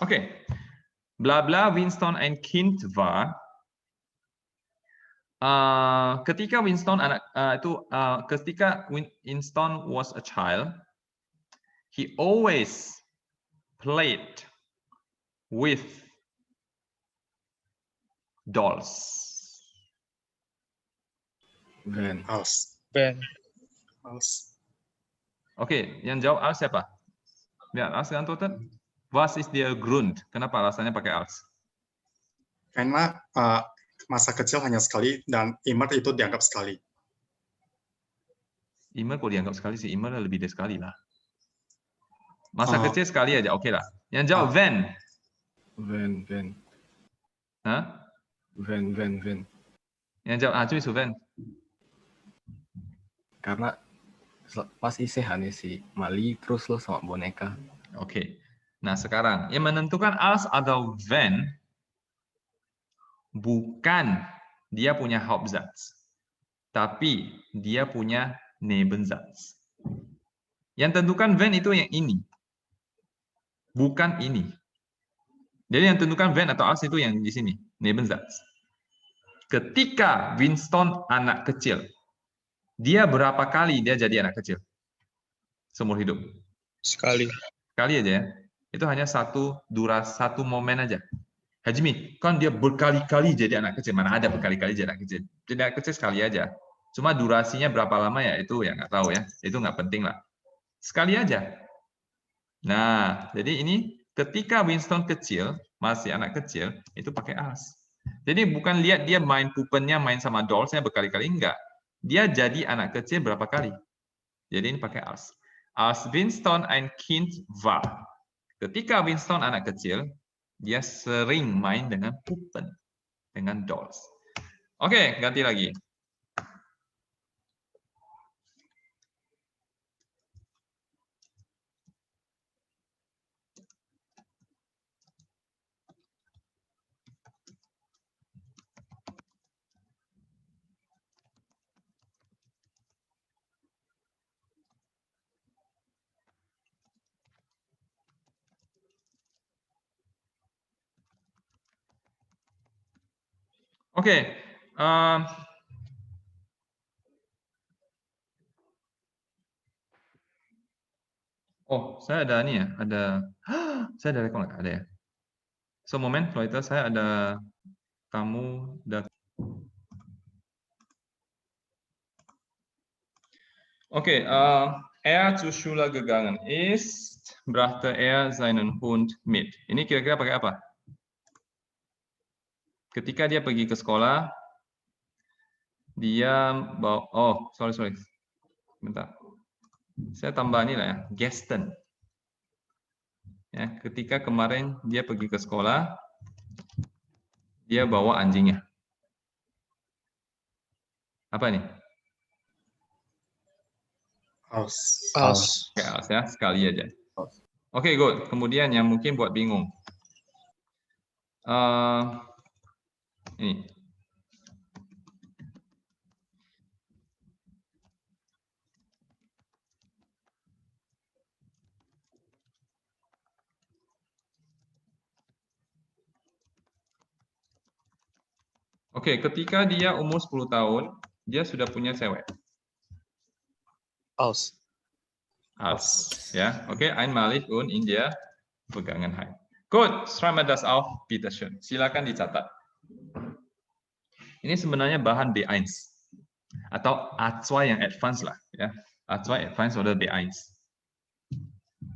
Oke. Bla bla Winston ein Kind war. Ketika Winston ketika Winston was a child, he always played with dolls. Ben. Als. Ben. Als. Oke, yang jawab als siapa? Biar als geantwortet. Was ist der Grund? Kenapa alasannya pakai als? Karena masa kecil hanya sekali dan immer itu dianggap sekali. Immer kok dianggap sekali sih, immer lebih dari sekali lah. Masa kecil sekali aja, oke lah. Yang jawab when? When. Hah? When. Yang jawab cuy when? Karena pas isehan si Mali terus lo sama boneka. Oke. Nah sekarang yang menentukan als atau when bukan dia punya Hauptsatz, tapi dia punya Nebensatz. Yang tentukan when itu yang ini, bukan ini. Jadi yang tentukan when atau als itu yang di sini, Nebensatz. Ketika Winston anak kecil, dia berapa kali dia jadi anak kecil? Seumur hidup? Sekali. Sekali aja ya. Itu hanya satu momen aja. Hajmi, kan dia berkali-kali jadi anak kecil. Mana ada berkali-kali jadi anak kecil? Jadi anak kecil sekali aja. Cuma durasinya berapa lama ya itu ya nggak tahu ya. Itu nggak penting lah. Sekali aja. Nah, jadi ini ketika Winston kecil, masih anak kecil, itu pakai als. Jadi bukan lihat dia main pupennya, main sama dollsnya berkali-kali, enggak. Dia jadi anak kecil berapa kali. Jadi ini pakai als. Als Winston ein Kind war. Ketika Winston anak kecil, dia sering main dengan pupen, dengan dolls. Oke, ganti lagi. Oke, oh, saya ada nih ya, saya ada rekor nggak? Ada ya. So, moment, Leute, saya ada tamu. Oke, zur Schule gegangen ist, brachte seinen Hund mit. Ini kira-kira pakai apa? Ketika dia pergi ke sekolah, dia bawa, sorry. Bentar. Saya tambah ini lah ya, gesten. Ya, ketika kemarin dia pergi ke sekolah, dia bawa anjingnya. Apa nih? Als. Oke, als ya, sekali aja. Oke, good. Kemudian yang mungkin buat bingung. Ini. Oke, ketika dia umur 10 tahun, dia sudah punya cewek. Als. Ya. Oke, einmalig und in der Vergangenheit. Gut, schreiben wir das auf, bitte schön. Silakan dicatat. Ini sebenarnya bahan B1 atau A2 yang advance lah, ya. A2 advance oder B1.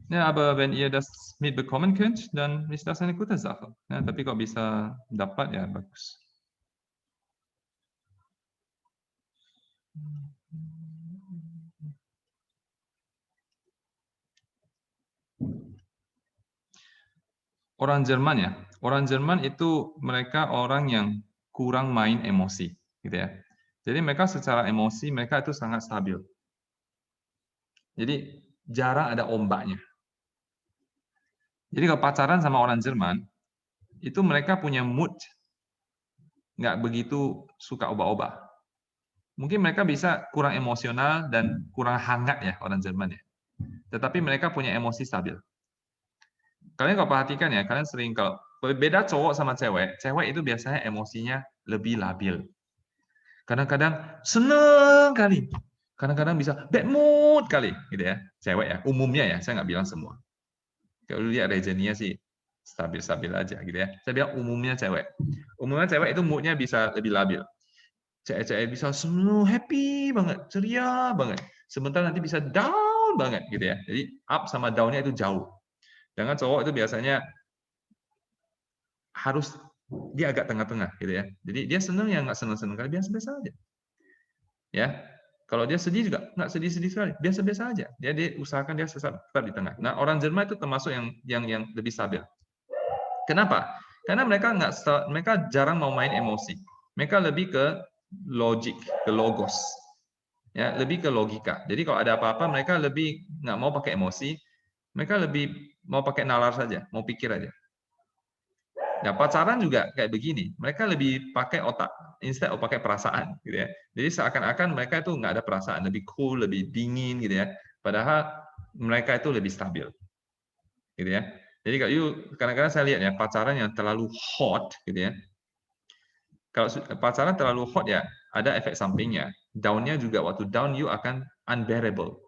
Ja, aber wenn ihr das mitbekommen könnt, dann ist das eine gute Sache. Ja, tapi kok bisa dapat ya bagus. Orang Jerman ya. Orang Jerman itu mereka orang yang kurang main emosi, gitu ya. Jadi mereka secara emosi mereka itu sangat stabil. Jadi jarang ada ombaknya. Jadi kalau pacaran sama orang Jerman, itu mereka punya mood nggak begitu suka obah-obah. Mungkin mereka bisa kurang emosional dan kurang hangat ya orang Jerman ya. Tetapi mereka punya emosi stabil. Kalian kalau perhatikan ya, kalian sering kalau beda cowok sama cewek, cewek itu biasanya emosinya lebih labil. Kadang-kadang seneng kali, kadang-kadang bisa bad mood kali, gitu ya. Cewek ya, umumnya ya, saya nggak bilang semua. Kalau lihat Regenia sih stabil-stabil aja, gitu ya. Saya bilang umumnya cewek. Umumnya cewek itu moodnya bisa lebih labil. Cewek-cewek bisa seneng, happy banget, ceria banget. Sebentar nanti bisa down banget, gitu ya. Jadi up sama down-nya itu jauh. Dengan cowok itu biasanya harus dia agak tengah-tengah gitu ya. Jadi dia senang ya nggak senang-senang kali, biasa-biasa aja. Ya, kalau dia sedih juga nggak sedih-sedih sekali, biasa-biasa aja. Dia usahakan dia tetap di tengah. Nah, orang Jerman itu termasuk yang lebih stabil. Kenapa? Karena mereka jarang mau main emosi. Mereka lebih ke logik, ke logos. Ya, lebih ke logika. Jadi kalau ada apa-apa mereka lebih nggak mau pakai emosi, mereka lebih mau pakai nalar saja, mau pikir aja. Nah, pacaran juga kayak begini. Mereka lebih pakai otak, instead of pakai perasaan, gitu ya. Jadi seakan-akan mereka itu nggak ada perasaan, lebih cool, lebih dingin, gitu ya. Padahal mereka itu lebih stabil, gitu ya. Jadi kalau kadang-kadang saya lihat ya pacaran yang terlalu hot, gitu ya. Kalau pacaran terlalu hot ya, ada efek sampingnya. Down-nya juga waktu down you akan unbearable.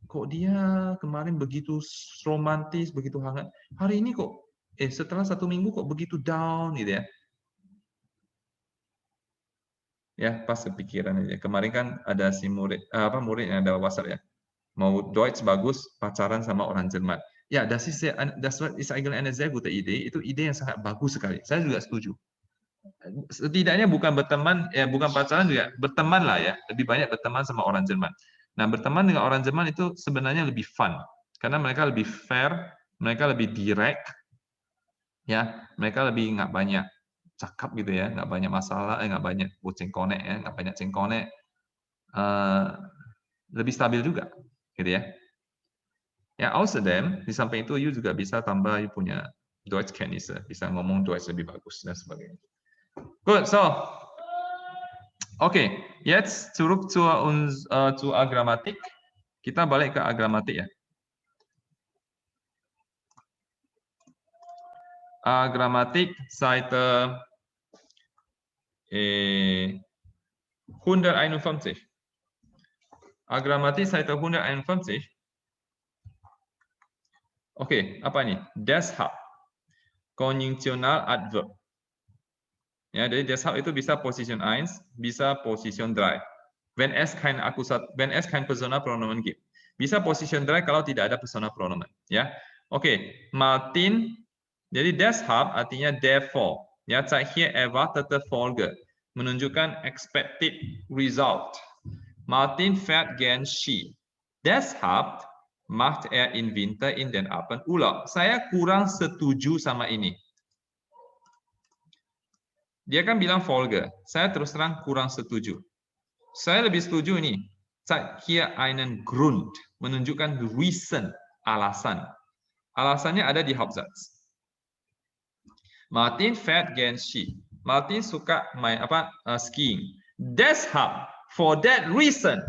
Kok dia kemarin begitu romantis, begitu hangat. Hari ini kok, setelah 1 minggu kok begitu down gitu ya. Ya, pas kepikiran aja. Kemarin kan ada si murid yang ada WhatsApp ya. Mau Deutsch bagus, pacaran sama orang Jerman. Ya, das ist eigentlich eine sehr gute Idee. Itu ide yang sangat bagus sekali. Saya juga setuju. Setidaknya bukan berteman, ya bukan pacaran juga, berteman lah ya. Lebih banyak berteman sama orang Jerman. Nah, berteman dengan orang Jerman itu sebenarnya lebih fun. Karena mereka lebih fair, mereka lebih direct, ya, mereka lebih nggak banyak cakap gitu ya, nggak banyak masalah, nggak banyak cengkonek ya, nggak banyak cengkonek, lebih stabil juga, gitu ya. Ya, außerdem di samping itu you juga bisa tambah you punya Deutschkenntnisse, bisa ngomong Deutsch lebih bagus dan sebagainya. Good, so okay, jetzt zurück zur Grammatik. Kita balik ke Grammatik ya. Grammatik Seite 151. Grammatik Seite 151. Oke, apa ini? Deshalb. Konjunktional Adverb. Ya, jadi deshalb itu bisa Position 1, bisa Position 3. Wenn es kein Personal Pronomen gibt. Bisa Position 3 kalau tidak ada Personal Pronomen. Ya, oke. Martin. Jadi deshalb artinya therefore. Ya, zeigt hier erwartete Folge. Menunjukkan expected result. Martin fährt gern Ski. Deshalb macht in Winter in den Alpen Urlaub. Saya kurang setuju sama ini. Dia kan bilang Folge. Saya terus terang kurang setuju. Saya lebih setuju ini. Zeigt hier einen Grund. Menunjukkan reason, alasan. Alasannya ada di Hauptsatz. Martin fährt gern Ski. Martin suka main skiing. Deshalb, for that reason,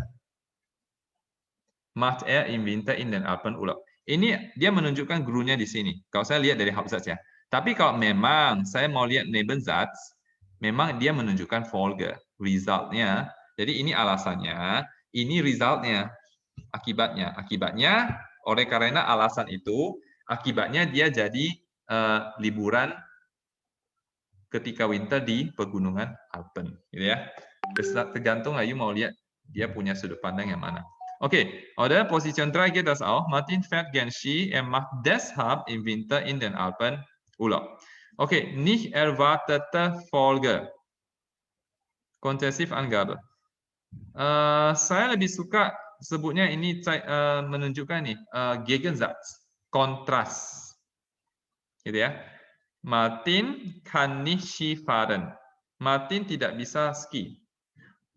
macht im Winter in den Alpen Urlaub. Ini dia menunjukkan Grundnya di sini. Kalau saya lihat dari Hauptsatz ya. Tapi kalau memang saya mau lihat Nebensatz, memang dia menunjukkan Folge, resultnya. Jadi ini alasannya, ini resultnya, akibatnya. Akibatnya, oleh karena alasan itu, akibatnya dia jadi liburan ketika winter di pegunungan Alpen, gitu ya. Tergantung ayu mau lihat dia punya sudut pandang yang mana. Okay, oder Position 3 geht das auch. Martin fährt gern Ski, macht deshalb im Winter in den Alpen Urlaub. Okay, nicht erwartete Folge. Konzessivangabe. Saya lebih suka sebutnya ini menunjukkan nih Gegensatz, kontras. Gitu ya. Martin kann nicht Skifahren. Martin tidak bisa ski.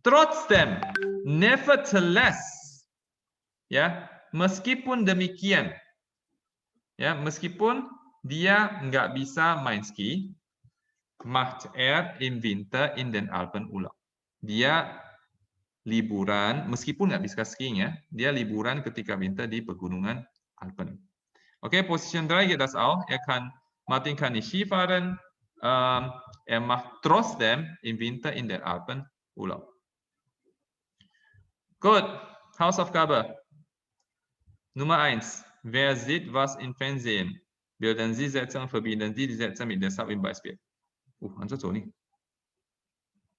Trotzdem, nevertheless, ya, meskipun demikian, ya, meskipun dia nggak bisa main ski, macht im Winter in den Alpen Urlaub. Dia liburan, meskipun nggak bisa skiing ya, dia liburan ketika winter di pegunungan Alpen. Oke, Position 3 geht das auch. Martin kann nicht Skifahren. Macht trotzdem im Winter in den Alpen Urlaub. Gut, Hausaufgabe. Nummer 1. Wer sieht was im Fernsehen? Bilden Sie Sätze und verbinden Sie die Sätze mit deshalb im Beispiel. Ansonsten nih.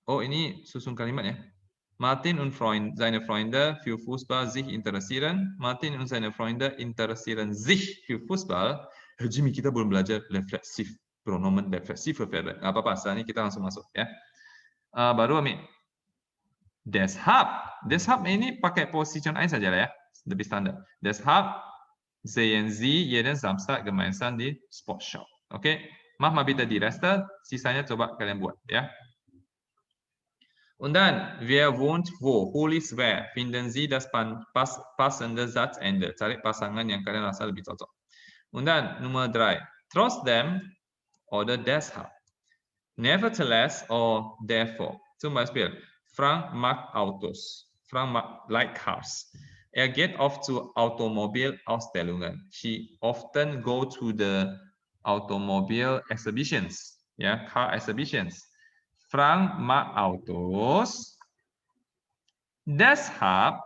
Oh, ini susun kalimat ya. Martin und seine Freunde für Fußball sich interessieren. Martin und seine Freunde interessieren sich für Fußball. Jimmy, kita belum belajar refleksif, pronomen refleksif verben. Nggak apa-apa, setelah ini kita langsung masuk ya. Baru ambil deshalb. Deshalb ini pakai position 1 saja lah ya, lebih standar. Deshalb sehen Sie jeden Samstag gemeinsam di Sportshop. Oke, mach mal bitte die Reste, sisanya coba kalian buat ya. Und dann, wer wohnt wo? Who lives where? Finden Sie das passende Satzende. Cari pasangan yang kalian rasa lebih cocok. Und dann, Nummer 3. Trotzdem oder deshalb. Nevertheless or therefore. Zum Beispiel, Frank mag Autos. Frank like cars. Geht oft zu Automobilausstellungen. She often go to the automobile exhibitions. Ja, car exhibitions. Frank mag Autos, deshalb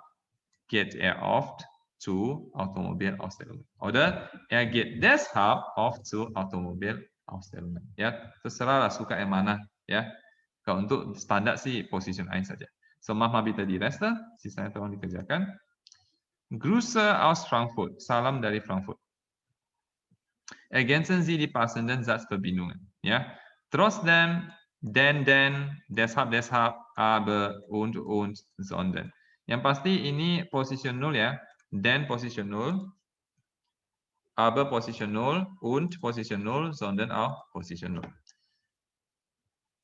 geht oft zu Automobilausstellungen. Oder geht deshalb oft zu Automobilausstellungen. Ya, terserahlah suka yang mana. Ya, kalau untuk standar sih position 1 saja. So, mach mal bitte die Reste, sisanya tolong dikerjakan. Grüße aus Frankfurt, salam dari Frankfurt. Ergänzen Sie die passenden Satzverbindungen. Ya, trotzdem, denn, deshalb, aber, und, sondern. Yang pasti ini position 0 ya. Denn position 0, aber position 0, und position 0, sondern auch position 0.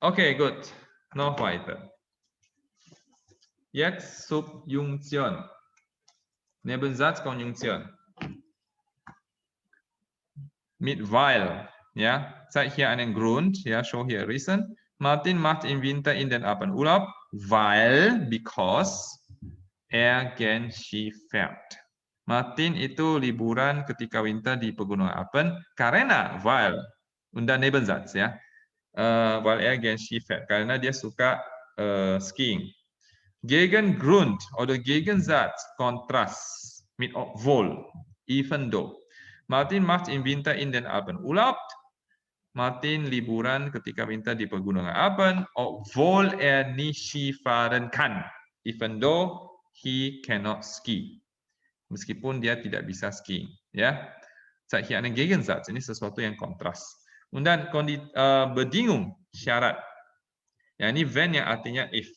Okay, gut. Noch weiter. Jetzt Subjunktion. Nebensatzkonjunktion. Mit weil. Ja, zeig hier einen Grund. Ja, show here a reason. Martin macht im Winter in den Alpen Urlaub, weil, because, gern Ski fährt. Martin itu liburan ketika winter di pegunungan Alpen karena, weil, und dann Nebensatz ya, weil gern Ski fährt, karena dia suka skiing. Gegengrund oder Gegensatz, Kontrast mit obwohl, even though. Martin macht im Winter in den Alpen Urlaub. Martin liburan ketika winter di pegunungan Alpen, obwohl nicht Skifahren kann, even though he cannot ski. Meskipun dia tidak bisa skiing, ya. Zeig hier einen Gegensatz, ini sesuatu yang kontras. Und dann Bedingung, syarat. Ya, ini wenn yang artinya if.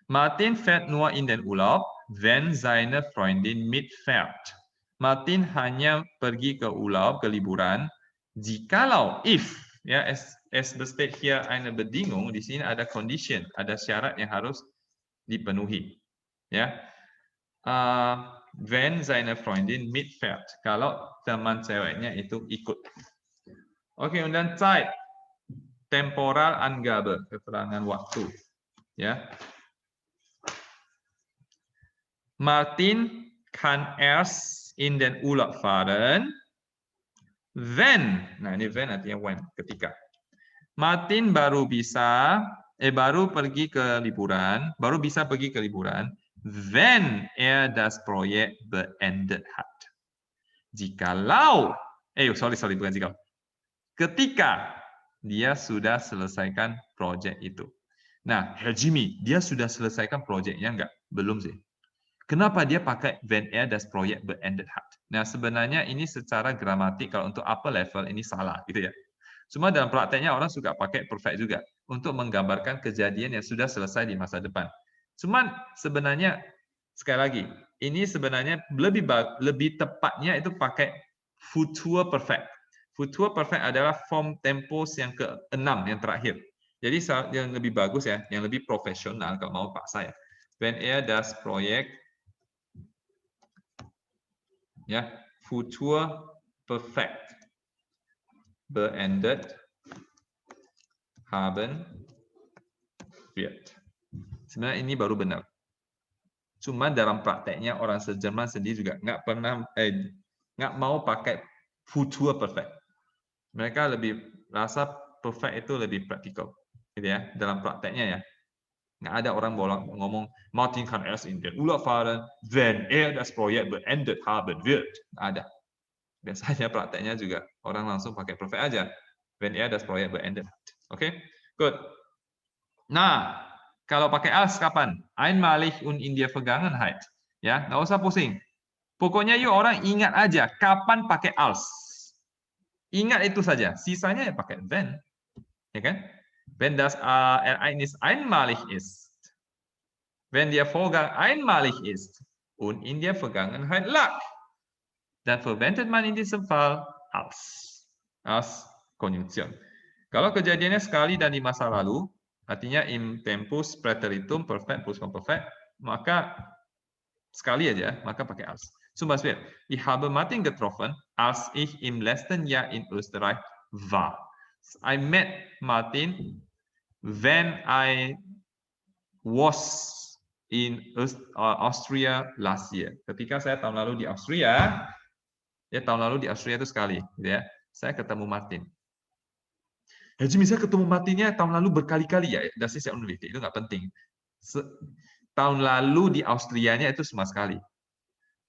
Martin fährt nur in den Urlaub, wenn seine Freundin mitfährt. Martin hanya pergi ke Urlaub, ke liburan, jikalau if ya es besteht hier eine Bedingung, di sini ada condition, ada syarat yang harus dipenuhi ya. Wenn seine Freundin mitfährt, kalau teman ceweknya itu ikut. Oke, und dann Zeit, temporal Angabe, keterangan waktu ya. Martin kann erst in den Urlaub fahren, when, nah ini when artinya when, ketika. Martin baru bisa, baru pergi ke liburan, baru bisa pergi ke liburan, wenn das Projekt beendet hat. Jikalau, bukan jikalau. Ketika dia sudah selesaikan proyek itu. Nah, Herr Jimmy, dia sudah selesaikan proyeknya enggak? Belum sih. Kenapa dia pakai wenn das Projekt beendet hat? Nah, sebenarnya ini secara gramatik kalau untuk upper level ini salah gitu ya. Cuma dalam prakteknya orang suka pakai perfect juga untuk menggambarkan kejadian yang sudah selesai di masa depan. Cuman sebenarnya sekali lagi, ini sebenarnya lebih tepatnya itu pakai future perfect. Future perfect adalah form tempus yang ke-6 yang terakhir. Jadi yang lebih bagus ya, yang lebih profesional kalau mau paksa ya. When er das Projekt ya, Future perfect beendet haben wird. Sebenarnya ini baru benar. Cuma dalam prakteknya orang se-Jerman sendiri juga nggak mau pakai future perfect. Mereka lebih rasa perfect itu lebih praktikal, gitu ya. Dalam prakteknya ya, nggak ada orang ngomong Martin kann erst in den Urlaub fahren, wenn er das Projekt beendet haben wird. Nggak ada. Biasanya prakteknya juga orang langsung pakai perfect aja. Wenn er das Projekt beendet hat. Oke, good. Nah, kalau pakai als kapan? Einmalig und in der Vergangenheit. Ya, nggak usah pusing. Pokoknya yuk orang ingat aja kapan pakai als. Ingat itu saja. Sisanya ya pakai wenn. Ya kan? Wenn das Ereignis einmalig ist. Wenn der Vorgang einmalig ist und in der Vergangenheit lag. Dan verwendet man in diesem Fall als Konjunktion. Kalau kejadiannya sekali dan di masa lalu, artinya im tempus prateritum perfect plus perfect, maka sekali aja, maka pakai als. Zum Beispiel, ich habe Martin getroffen, als ich im letzten Jahr in Österreich war. I met Martin when I was in Austria last year. Ketika saya tahun lalu di Austria, ya tahun lalu di Austria itu sekali, gitu ya. Saya ketemu Martin. Ya, bisa ketemu Martinnya tahun lalu berkali-kali ya. Das ist ja unwichtig, itu nggak penting. Tahun lalu di Austrianya itu cuma sekali.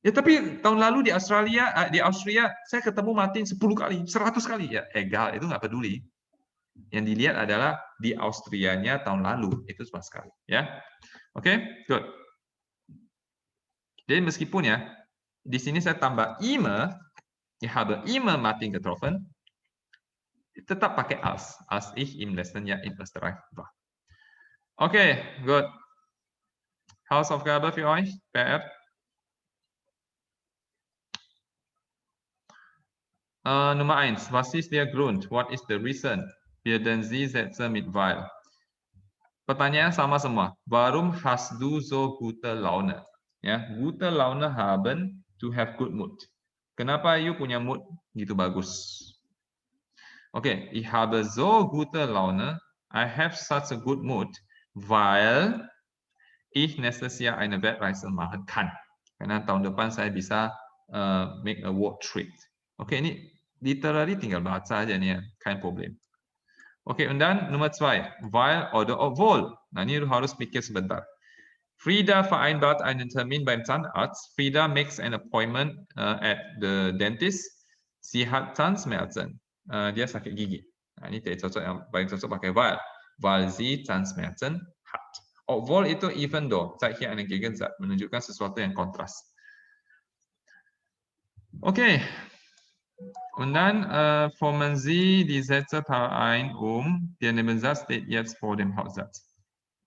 Ya tapi tahun lalu di Austria saya ketemu Martin 10 kali, 100 kali ya. Egal, itu nggak peduli. Yang dilihat adalah di Austrianya tahun lalu itu cuma sekali, ya. Oke, good. Jadi meskipun ya di sini saya tambah immer, ich habe immer Martin getroffen, tetap pakai als ich im letzten Jahr in Österreich war. Oke, good. Hausaufgabe für euch, PR. Nummer 1. Was ist der Grund? What is the reason? Bilden Sie Sätze mit weil. Pertanyaan sama semua. Warum hast du so gute Laune? Ya, gute Laune haben, to have good mood. Kenapa you punya mood gitu bagus? Oke, ich habe so gute Laune. I have such a good mood, weil ich nächstes Jahr eine Weltreise machen kann. Karena tahun depan saya bisa make a work trip. Oke, ini literally tinggal baca aja nih ya, kein Problem. Oke, und dann Nummer 2, weil oder obwohl. Nah, ini harus pikir sebentar. Frida vereinbart einen Termin beim Zahnarzt. Frida makes an appointment at the dentist. Sie hat Zahnschmerzen. Dia sakit gigi. Nah, ini cocok, yang paling cocok pakai weil sie Zahnschmerzen hat. Obwohl itu even though, zeigt hier einen Gegensatz, menunjukkan sesuatu yang kontras. Oke. Und dann formen Sie die Sätze ein, der Nebensatz steht jetzt vor dem Hauptsatz.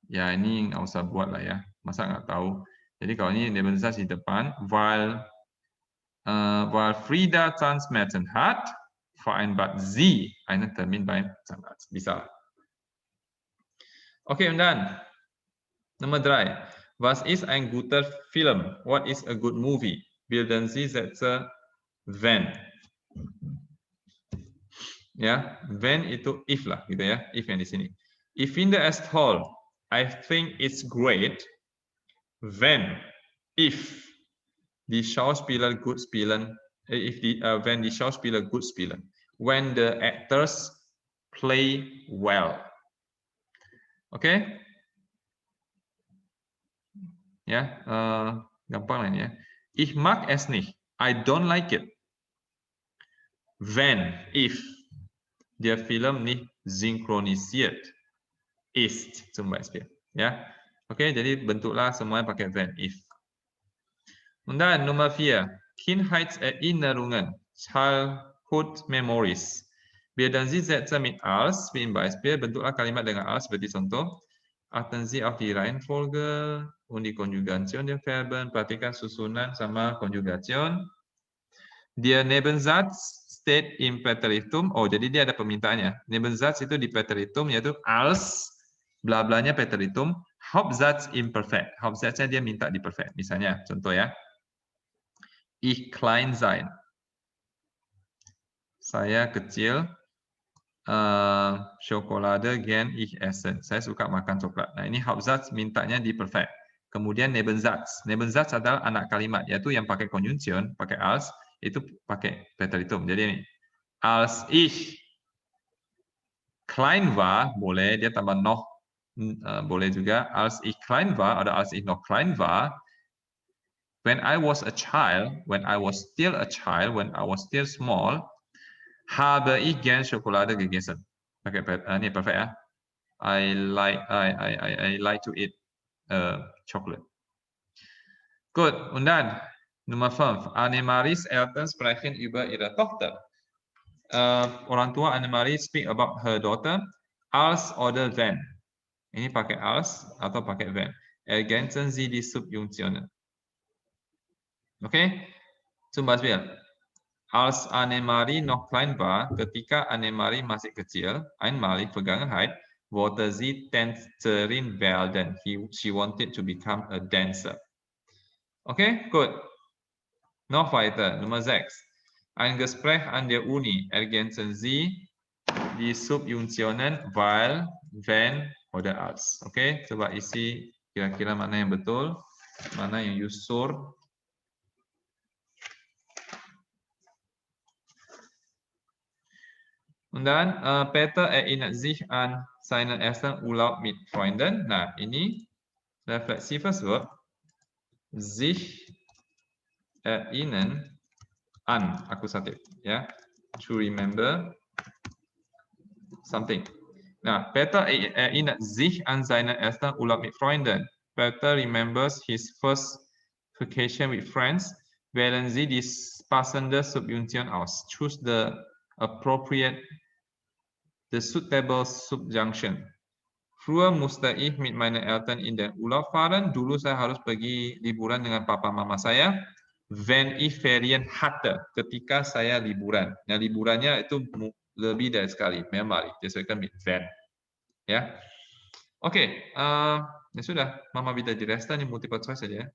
Ya, ini nggak usah buat lah ya, masa nggak tahu. Jadi kalau ini Nebensatz di depan, weil Frida Zahnschmerzen hat, vereinbart sie einen Termin beim Zahnarzt. Bisa. Oke, und dann Nummer 3. Was ist ein guter Film? What is a good movie? Bilden Sie Sätze wenn. Ya, when itu if lah gitu ya, if yang di sini. Ich finde es toll. I think it's great. When, if die Schauspieler gut spielen, when die Schauspieler gut spielen, when the actors play well. Oke? Ya, gampang lah ini ya. Ich mag es nicht. I don't like it. Wenn, if der Film nicht synchronisiert ist, zum Beispiel. Ya, oke, jadi bentuklah semuanya pakai wenn, if. Und dann Nummer 4, Kindheitserinnerungen, Childhood Memories. Bilden Sie Sätze mit als, wie im Beispiel, bentuklah kalimat dengan als seperti contoh. Achten Sie auf die Reihenfolge und die Konjugation der Verben. Perhatikan susunan sama konjugation. Der Nebensatz state in preteritum. Oh, jadi dia ada permintaannya. Nebensatz itu di preteritum, yaitu als, bla-blanya preteritum. Hauptsatz imperfect. Hauptsatznya dia minta di perfect. Misalnya, contoh ya. Ich klein sein. Saya kecil. Schokolade gern ich essen. Saya suka makan coklat. Nah, ini Hauptsatz mintanya di perfect. Kemudian Nebensatz. Nebensatz adalah anak kalimat, yaitu yang pakai Konjunction, pakai als, itu pakai preteritum. Jadi ini, als ich klein war, boleh, dia tambah noch, boleh juga. Als ich klein war, oder als ich noch klein war, when I was a child, when I was still a child, when I was still small, habe ich gern Schokolade gegessen. Pakai ini perfect ya. I like to eat chocolate. Gut, und dann Nummer 5. Annemaries Eltern sprechen über ihre Tochter. Orang tua Annemarie speak about her daughter als oder wenn. Ini pakai als atau pakai wenn. Ergänzen Sie die Subjunktionen. Okay? Zum Beispiel, als Annemarie noch klein war, ketika Annemarie masih kecil, einmal in Vergangenheit, wollte sie Tänzerin werden. She wanted to become a dancer. Okay, gut. Noch weiter, Nummer 6. Ein Gespräch an der Uni. Ergänzen Sie die Subjunktionen weil, wenn oder als. Okay, coba isi kira-kira mana yang betul, mana yang yusur. Und dann, Peter erinnert sich an seinen ersten Urlaub mit Freunden. Nah, ini reflexives Verb. Sich erinnern an, Akkusativ. Ya, to remember something. Nah, Peter erinnert sich an seinen ersten Urlaub mit Freunden. Peter remembers his first vacation with friends. Wählen Sie die passende Subjunktion aus. Choose the appropriate, the suitable subjunction. Früher musste ich mit meinen Eltern in den Urlaub fahren. Dulu saya harus pergi liburan dengan papa mama saya. Wenn ich Ferien hatte, ketika saya liburan. Nah, liburannya itu lebih dari sekali, mehrmalig. Disesuaikan mit wenn. Ya, oke. Ya sudah, Mama bitte die Reste ini multiple choice saja ya.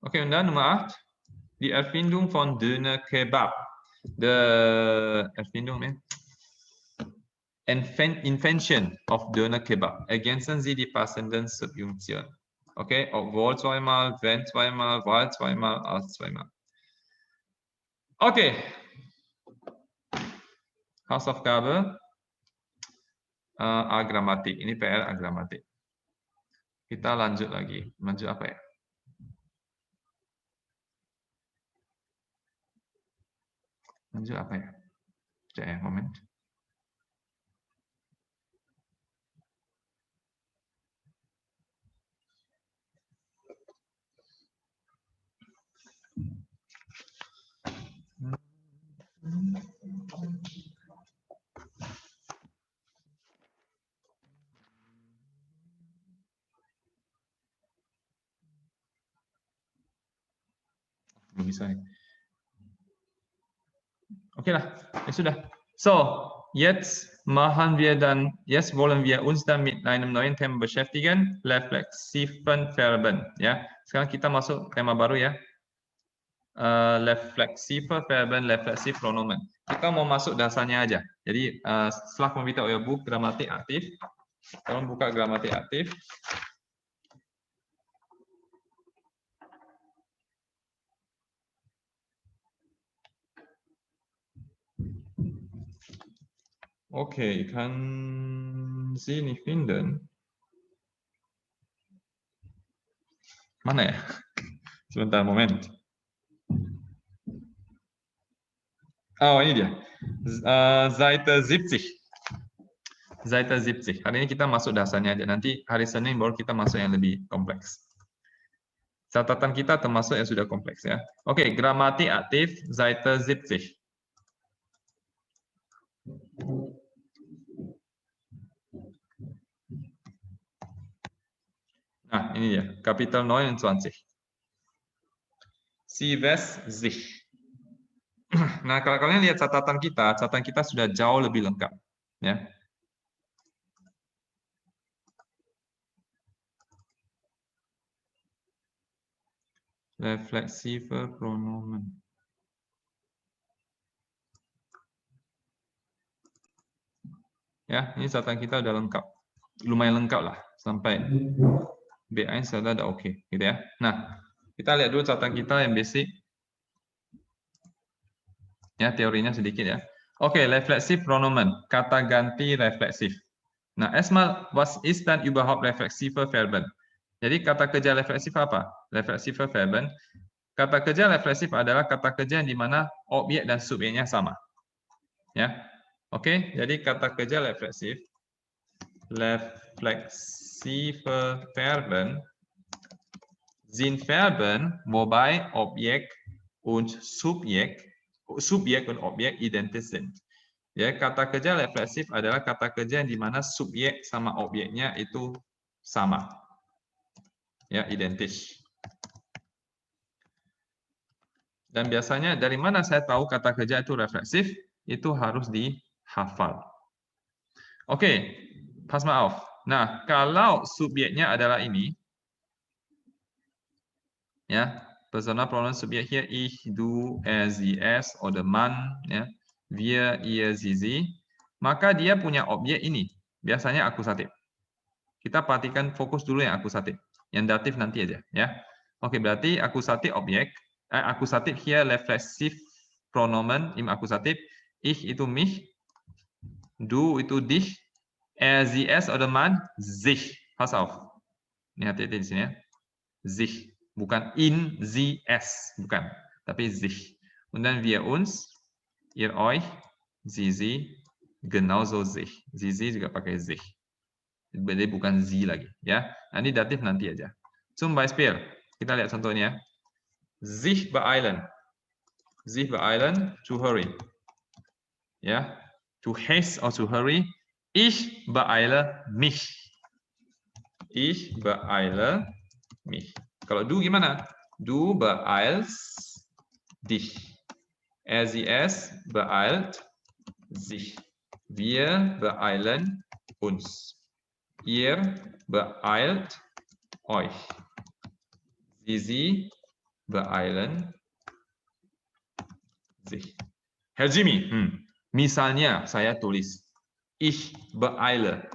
Okay, und dann Nummer 8. Die Erfindung von Döner Kebab. Invention of Döner Kebab. Ergänzen Sie die passenden Subjunktionen. Okay, obwohl zweimal, wenn zweimal, weil zweimal, als zweimal. Okay. Hausaufgabe. Agramatik. Ini PR agramatik. Kita lanjut lagi. Lanjut apa ya? Lanjut apa ya? Cek ya, moment. Belum bisa nih. Oke lah, ya sudah. So, jetzt machen wir dann, jetzt wollen wir uns dann mit einem neuen Thema beschäftigen, reflexiven Verben. Ya, sekarang kita masuk tema baru ya. Reflexive Verben, reflexive pronomen. Kita mau masuk dasarnya aja. Jadi setelah memberitahu ya Bu, gramatik aktif. Tolong buka gramatik aktif. Okay, kann Sie nicht finden? Mana ya? Sebentar, moment. Oh, ini dia. Seite 70. Seite 70. Hari ini kita masuk dasarnya aja. Nanti hari Senin baru kita masuk yang lebih kompleks. Catatan kita termasuk yang sudah kompleks ya. Oke, gramatik aktif, Seite 70. Nah, ini dia. Kapital 29. Sie weiß sich. Nah, kalau kalian lihat catatan kita sudah jauh lebih lengkap. Ya. Reflexive pronomen. Ya, ini catatan kita udah lengkap. Lumayan lengkap lah. Sampai B1 sudah ada oke. Gitu ya. Nah, kita lihat dulu catatan kita yang basic. Ya, teorinya sedikit ya. Oke, reflexive pronomen. Kata ganti refleksif. Nah, erstmal, was ist dann überhaupt reflexive Verben? Jadi kata kerja refleksif apa? Reflexive Verben. Kata kerja refleksif adalah kata kerja yang di mana objek dan subjeknya sama. Ya. Oke, jadi kata kerja refleksif. Reflexive Verben sind Verben, wobei Objekt und Subjekt und Objekt identisch sind. Ya, kata kerja refleksif adalah kata kerja yang di mana subjek sama objeknya itu sama. Ya, identis. Dan biasanya dari mana saya tahu kata kerja itu refleksif? Itu harus dihafal. Oke, pass mal auf. Nah, kalau subjeknya adalah ini, ya, personal pronoun subjek hier ich, du, er, sie, es, oder man, ya, wir, ihr, sie, maka dia punya objek ini. Biasanya akusatif. Kita perhatikan fokus dulu yang akusatif. Yang datif nanti aja, ya. Oke, berarti akusatif objek. Akusatif hier refleksif pronomen im akusatif. Ich itu mich, du itu dich, er, sie, es, oder man sich. Pass auf. Ini hati-hati di sini ya. Sich. Bukan in, sie, es. Bukan. Tapi sich. Und dann wir uns, ihr euch, sie, genauso sich. Sie juga pakai sich. Jadi bukan sie lagi. Ya. Ini datif nanti aja. Zum Beispiel. Kita lihat contohnya. Sich beeilen. Sich beeilen, to hurry. Ya. To haste or to hurry. Ich beeile mich. Ich beeile mich. Kalau du gimana? Du beeilst dich. Er, sie, es beeilt sich. Wir beeilen uns. Ihr beeilt euch. Sie beeilen sich. Herr Jimmy, misalnya saya tulis ich beeile.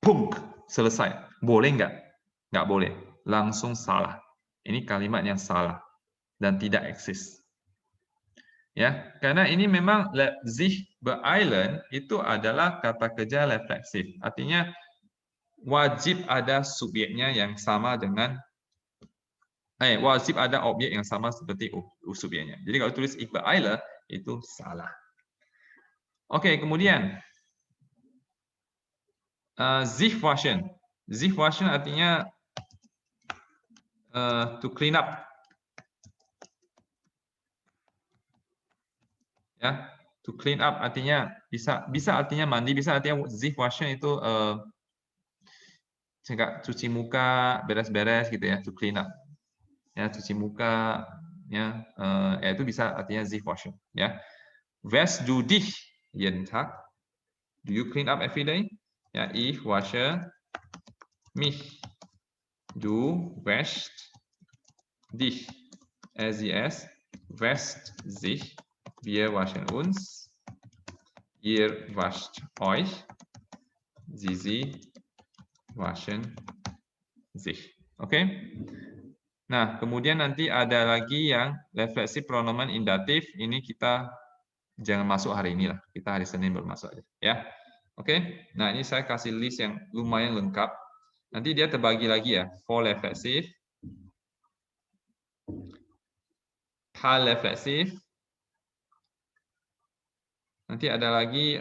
Punkt. Selesai. Boleh nggak? Nggak boleh. Langsung salah. Ini kalimat yang salah dan tidak eksis. Ya, karena ini memang sich beeilen itu adalah kata kerja refleksif. Artinya wajib ada subjeknya yang sama dengan wajib ada objek yang sama seperti subjeknya. Jadi kalau tulis ich beeile itu salah. Oke, kemudian sich waschen. Sich waschen artinya to clean up. Ya, to clean up artinya bisa artinya mandi, bisa artinya sich waschen itu cuci muka, beres-beres gitu ya, to clean up. Ya, cuci muka, ya, itu bisa artinya sich waschen. Ya, wäschst du dich jeden Tag? Do you clean up every day? Ya, ich wasche mich. Du wäschst dich. Er, sie, es wäscht sich. Wir waschen uns. Ihr wascht euch. Sie waschen sich. Oke? Nah, kemudian nanti ada lagi yang refleksif pronomen indatif. Ini kita jangan masuk hari ini lah. Kita hari Senin baru masuk aja. Ya. Oke? Nah, ini saya kasih list yang lumayan lengkap. Nanti dia terbagi lagi ya. For refleksif. Hal refleksif. Nanti ada lagi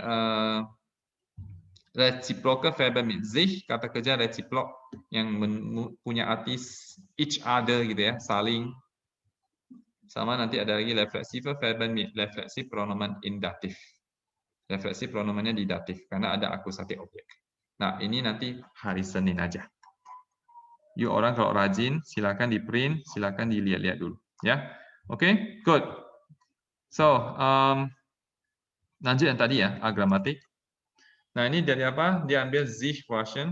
reciprocal Verben mit sich, kata kerja reciprok yang punya arti each other gitu ya, saling. Sama nanti ada lagi reflexive Verben mit refleksif pronomen indatif. Refleksif pronomennya di datif karena ada akusatif objek. Nah, ini nanti hari Senin aja. You orang kalau rajin, silakan di print, silakan dilihat-lihat dulu. Ya, oke, good. So, lanjut yang tadi ya, agramatik. Nah, ini dari apa? Dia ambil sich version.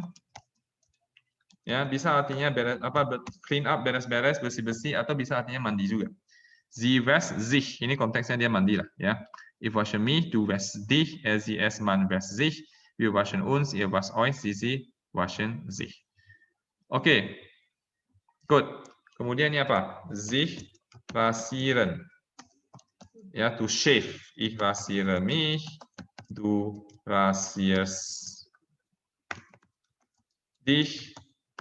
Ya, bisa artinya beres apa clean up, beres-beres, bersih-bersih, atau bisa artinya mandi juga. Sie wäscht sich, ini konteksnya dia mandi lah ya. Ich wasche mich, du wäschst dich, sie es man wäscht sich, wir waschen uns, ihr wascht euch, sie waschen sich. Oke. Good. Kemudian ini apa? Sich rasieren. Ya, to shave. Ich rasiere mich, du rasierst dich,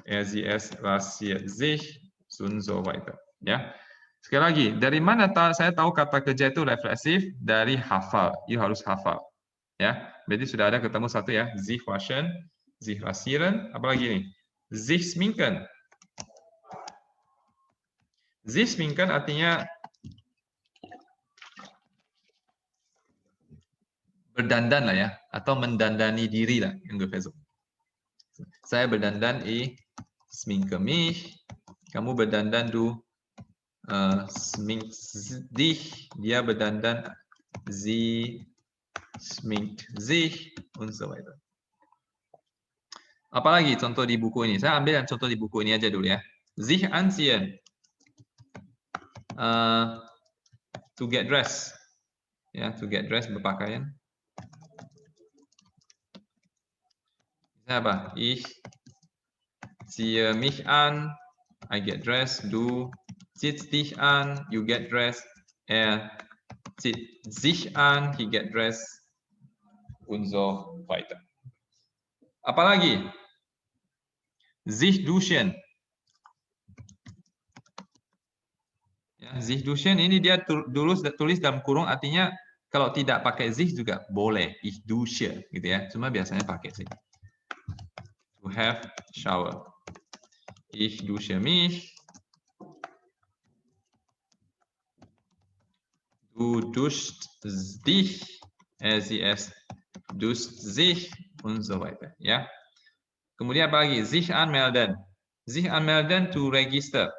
sie es rasiert sich, und so weiter. Ya. Sekali lagi, dari mana saya tahu kata kerja itu refleksif? Dari hafal. You harus hafal. Ya, berarti sudah ada ketemu satu ya. Sich waschen, sich rasieren, apalagi ini? Sich schminken. Sich schminken artinya berdandan lah ya, atau mendandani diri lah, ungefähr so. Saya berdandan, ich schminke mich. Kamu berdandan, du schminkst dich. Dia berdandan, sie schminkt sich, und so weiter. Apalagi contoh di buku ini? Saya ambil yang contoh di buku ini aja dulu ya. Sich anziehen. To get dressed. Ya, to get dressed, berpakaian. Misalnya apa? Ich ziehe mich an, I get dressed. Du ziehst dich an, you get dressed. Er zieht sich an, he get dressed, und so weiter. Apalagi? Sich duschen. Ya, sich duschen ini dia tulis dalam kurung, artinya kalau tidak pakai sich juga boleh. Ich dusche gitu ya. Cuma biasanya pakai sih. To have shower. Ich dusche mich. Du duschst dich. Sie es duscht sich, und so weiter. Ya. Kemudian apa lagi? Sich anmelden. Sich anmelden, to register.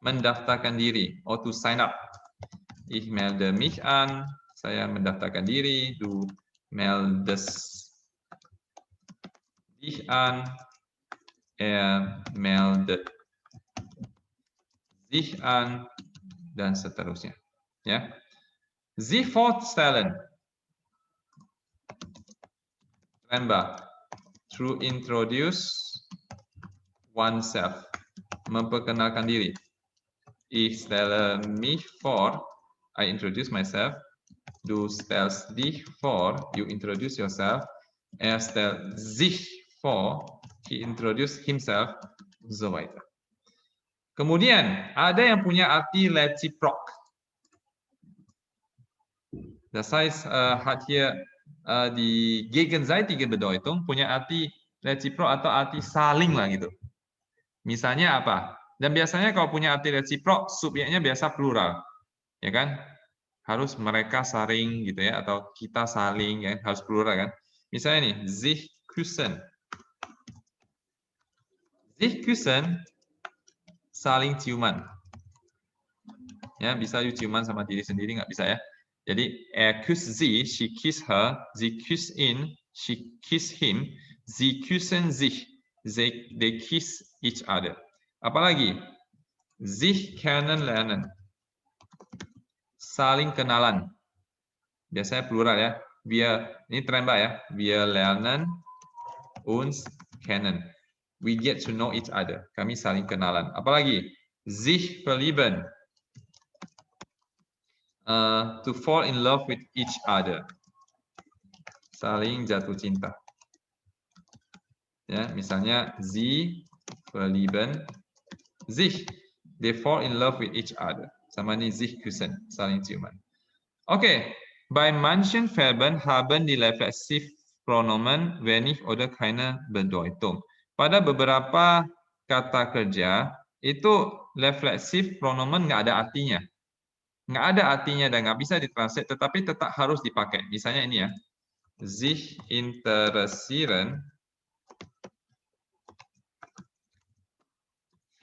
Mendaftarkan diri, or to sign up. Ich melde mich an, saya mendaftarkan diri. Du meldest dich an, meldet sich an, dan seterusnya. Ya. Sich vorstellen. Remember, to introduce oneself, memperkenalkan diri. Ich stelle mich vor, I introduce myself. Du stellst dich vor, you introduce yourself. Er stellt sich vor, he introduce himself, und so weiter. Kemudian ada yang punya arti reciprok. Das heißt, hat hier die gegenseitige Bedeutung, punya arti reciprok atau arti saling lah gitu. Misalnya apa? Dan biasanya kalau punya arti reciprok, subjeknya biasa plural, ya kan? Harus mereka saling gitu ya, atau kita saling, ya, harus plural kan? Misalnya nih, sich küssen. Sich küssen, saling ciuman. Ya, bisa you ciuman sama diri sendiri, nggak bisa ya? Jadi, er küsst sie, she kiss her, sie küsst ihn, she kiss him, sie küssen sich, they kiss each other. Apalagi? Sich kennenlernen. Saling kenalan. Biasanya plural ya. Wir, ini terembak ya. Wir lernen uns kennen. We get to know each other. Kami saling kenalan. Apalagi? Sich verlieben. To fall in love with each other. Saling jatuh cinta. Ya, misalnya sie verlieben sich. They fall in love with each other. Sama ini sich küssen, saling ciuman. Okay, bei manchen Verben haben die Reflexivpronomen wenig oder keine Bedeutung. Pada beberapa kata kerja itu refleksif pronomen nggak ada artinya. Nggak ada artinya dan nggak bisa ditranslate, tetapi tetap harus dipakai. Misalnya ini ya, sich interessieren.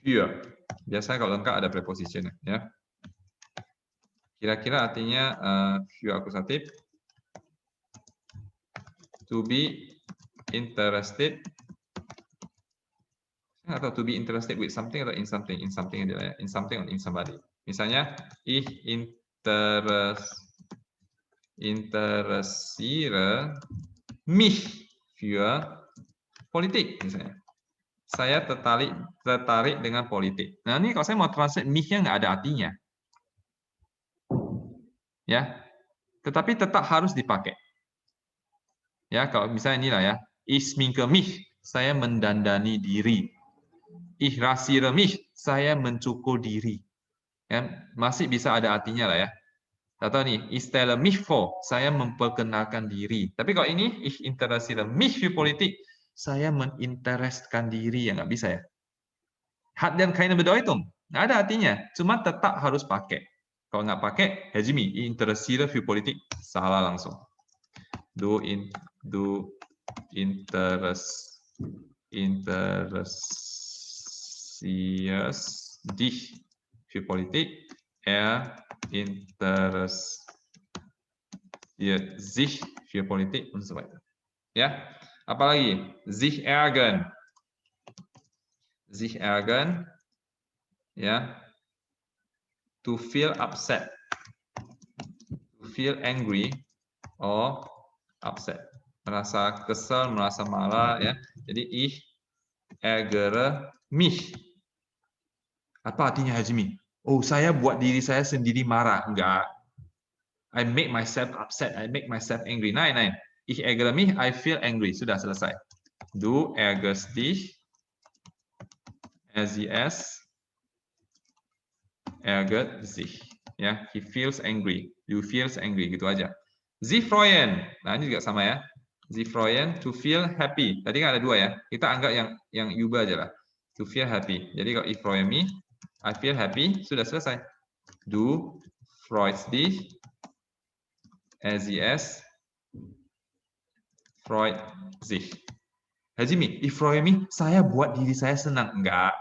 für. Biasanya kalau lengkap ada preposition ya. Kira-kira artinya für akusatif. To be interested atau to be interested with something atau in something aja ya, in something or in somebody. Misalnya ich interessiere mich für Politik misalnya. Saya tertarik dengan politik. Nah, ini kalau saya mau translate mich-nya nggak ada artinya. Ya. Tetapi tetap harus dipakai. Ya, kalau misalnya inilah ya, ich schminke mich, saya mendandani diri. Ich rasiere mich, saya mencukur diri. Ya, masih bisa ada artinya lah ya. Atau nih, ich stelle mich vor, saya memperkenalkan diri. Tapi kalau ini, ich interessiere mich für Politik, saya meninterestkan diri, ya nggak bisa ya. Hat dan keine Bedeutung, nggak ada artinya, cuma tetap harus pakai. Kalau nggak pakai, Hajimi, ich interessiere für Politik, salah langsung. Du interessierst dich für Politik, interessiert sich für Politik und so weiter. Ya, apalagi sich ärgern, ya, to feel upset, to feel angry or upset, merasa kesal, merasa marah ya. Jadi ich ärgere mich. Apa artinya Hajimi? Oh, saya buat diri saya sendiri marah. Enggak. I make myself upset, I make myself angry. Nein. Ich ärgere mich, I feel angry. Sudah selesai. Du ärgerst dich, ärgert sich. Ya, he feels angry. You feels angry, gitu aja. Sie freuen. Nah, ini juga sama ya. Sie freuen, to feel happy. Tadi kan ada dua ya. Kita anggap yang Yuba aja lah. To feel happy. Jadi kalau ich freue mich, I feel happy, sudah selesai. Du freust dich, freut sich. Hajimi, ich freue mich, saya buat diri saya senang. Enggak.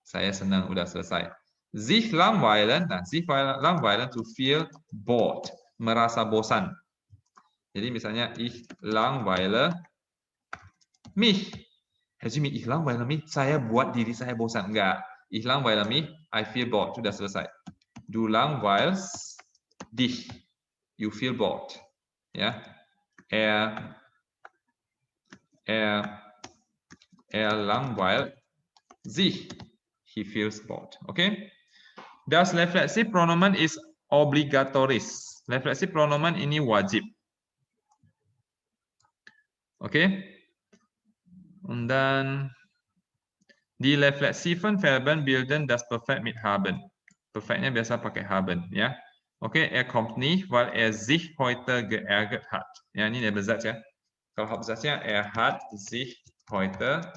Saya senang, udah selesai. Sich langweilen, nah, sich langweilen, to feel bored, merasa bosan. Jadi misalnya, ich langweile mich. Hajimi, ich langweile mich, saya buat diri saya bosan. Enggak. Ich langweile mich, I feel bored. Sudah selesai. Du langweilst dich, you feel bored. Ya, langweilt sich, he feels bored. Okay? Das reflexive pronomen is obligatoris. Reflexive pronomen ini wajib. Okay? Und dann die reflexiven Verben bilden das Perfekt mit haben. Perfektnya biasa pakai haben, ya. Oke, kommt nicht, weil sich heute geärgert hat. Ya, ini Nebensatz ya. Kalau Hauptsatznya hat sich heute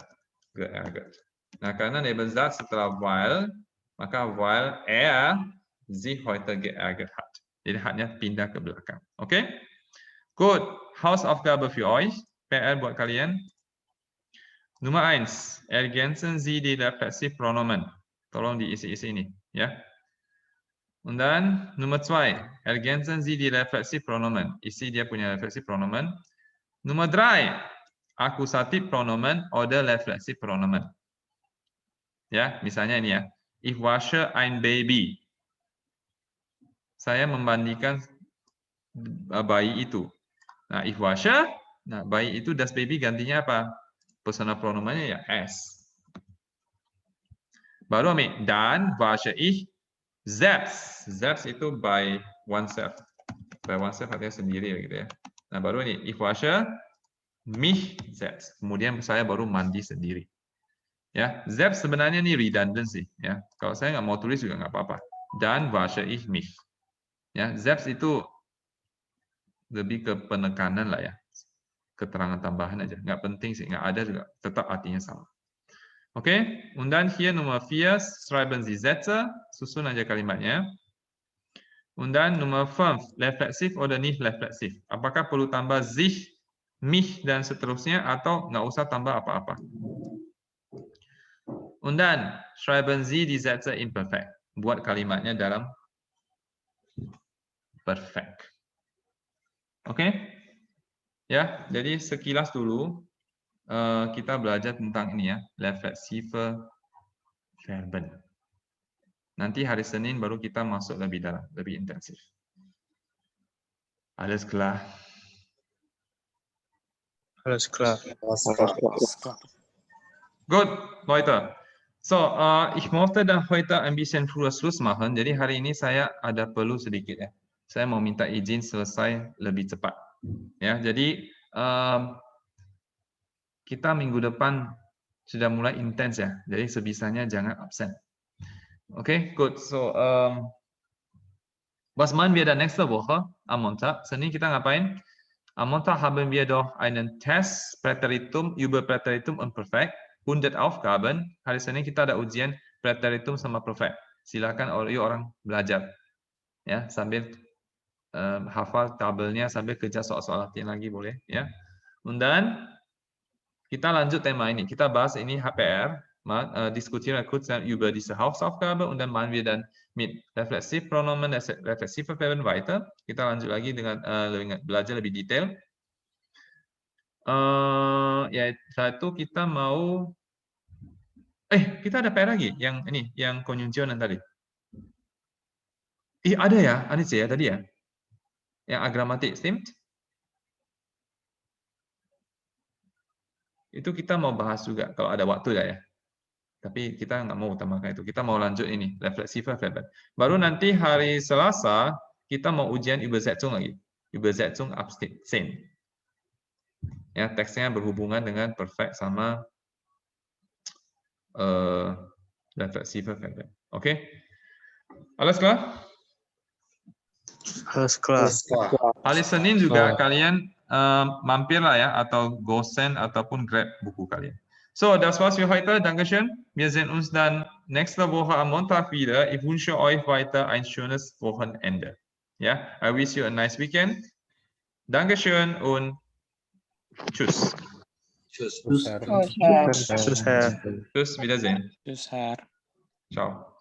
geärgert. Nah, karena Nebensatz setelah weil, maka weil sich heute geärgert hat. Jadi hatnya pindah ke belakang. Oke? Gut, Hausaufgabe für euch. PR buat kalian. Nummer 1, ergänzen Sie die reflexive Pronomen. Tolong diisi-isi ini, ya. Und dann Nummer 2, ergänzen Sie die reflexive Pronomen. Isi dia punya reflexive Pronomen. Nummer 3, Akkusativ Pronomen oder reflexive Pronomen. Ya, misalnya ini ya. Ich wasche ein Baby. Saya memandikan bayi itu. Nah, ich wasche, nah bayi itu das Baby gantinya apa? Personal pronomennya ya es. Baru ambil dan wasche ich selbst. Selbst itu by oneself. By oneself artinya sendiri gitu ya. Nah baru ini ich wasche mich selbst. Kemudian saya baru mandi sendiri. Ya, selbst sebenarnya ini redundancy ya. Kalau saya nggak mau tulis juga nggak apa-apa. Dan wasche ich mich. Ya, selbst itu lebih ke penekanan lah ya. Keterangan tambahan aja, nggak penting sih, nggak ada juga, tetap artinya sama. Oke, und dann hier Nummer 4, schreiben Sie Sätze, susun aja kalimatnya. Und dann Nummer 5, refleksif oder nicht refleksif. Apakah perlu tambah sich, mich, dan seterusnya, atau nggak usah tambah apa-apa. Und dann schreiben Sie die Sätze in perfect. Buat kalimatnya dalam perfect. Oke? Ya, jadi sekilas dulu kita belajar tentang ini ya, reflexive verben. Nanti hari Senin baru kita masuk lebih dalam, lebih intensif. Alles klar. Alles klar. Gut, Leute. So, ich möchte dann heute ein bisschen früher Schluss machen. Jadi hari ini saya ada perlu sedikit ya. Saya mau minta izin selesai lebih cepat. Ya, jadi kita minggu depan sudah mulai intens ya. Jadi sebisanya jangan absen. Okay, gut. So, was machen wir dann nächste Woche am Montag? Senin kita ngapain? Am Montag haben wir doch einen Test, Präteritum, über Präteritum und Perfekt. 100 Aufgaben. Hari Senin kita ada ujian Präteritum sama Perfekt. Silakan orang belajar. Ya, sambil hafal tabelnya, sambil kerja soal-soal latihan lagi boleh. Ya. Dan kita lanjut tema ini. Kita bahas ini HPR. Diskutieren kurz über diese Hausaufgabe und dann machen wir dann mit Reflexivpronomen, reflexive Verben weiter. Kita lanjut lagi dengan belajar lebih detail. Ya, setelah itu kita mau kita ada PR lagi yang ini, yang konjungsionan tadi. Ada ya, ada sih ya tadi ya. Yang agramatik, stimmt? Itu kita mau bahas juga kalau ada waktu ya. Tapi kita nggak mau utamakan itu. Kita mau lanjut ini, reflexive verben. Baru nanti hari Selasa, kita mau ujian Übersetzung lagi. Übersetzung absent. Ya, teksnya berhubungan dengan perfect sama reflexive verben. Oke? Alles klar? Alles klar. Hari Senin juga kalian mampirlah ya, atau Gosen ataupun grab buku kalian. So, das war's für heute. Dankeschön. Wir sehen uns dann nächste Woche am Montag wieder. Ich wünsche euch weiter ein schönes Wochenende. Ja, I wish you a nice weekend. Dankeschön und tschüss. Tschüss. Tschüss, Wiedersehen. Tschüss, Herr. Ciao.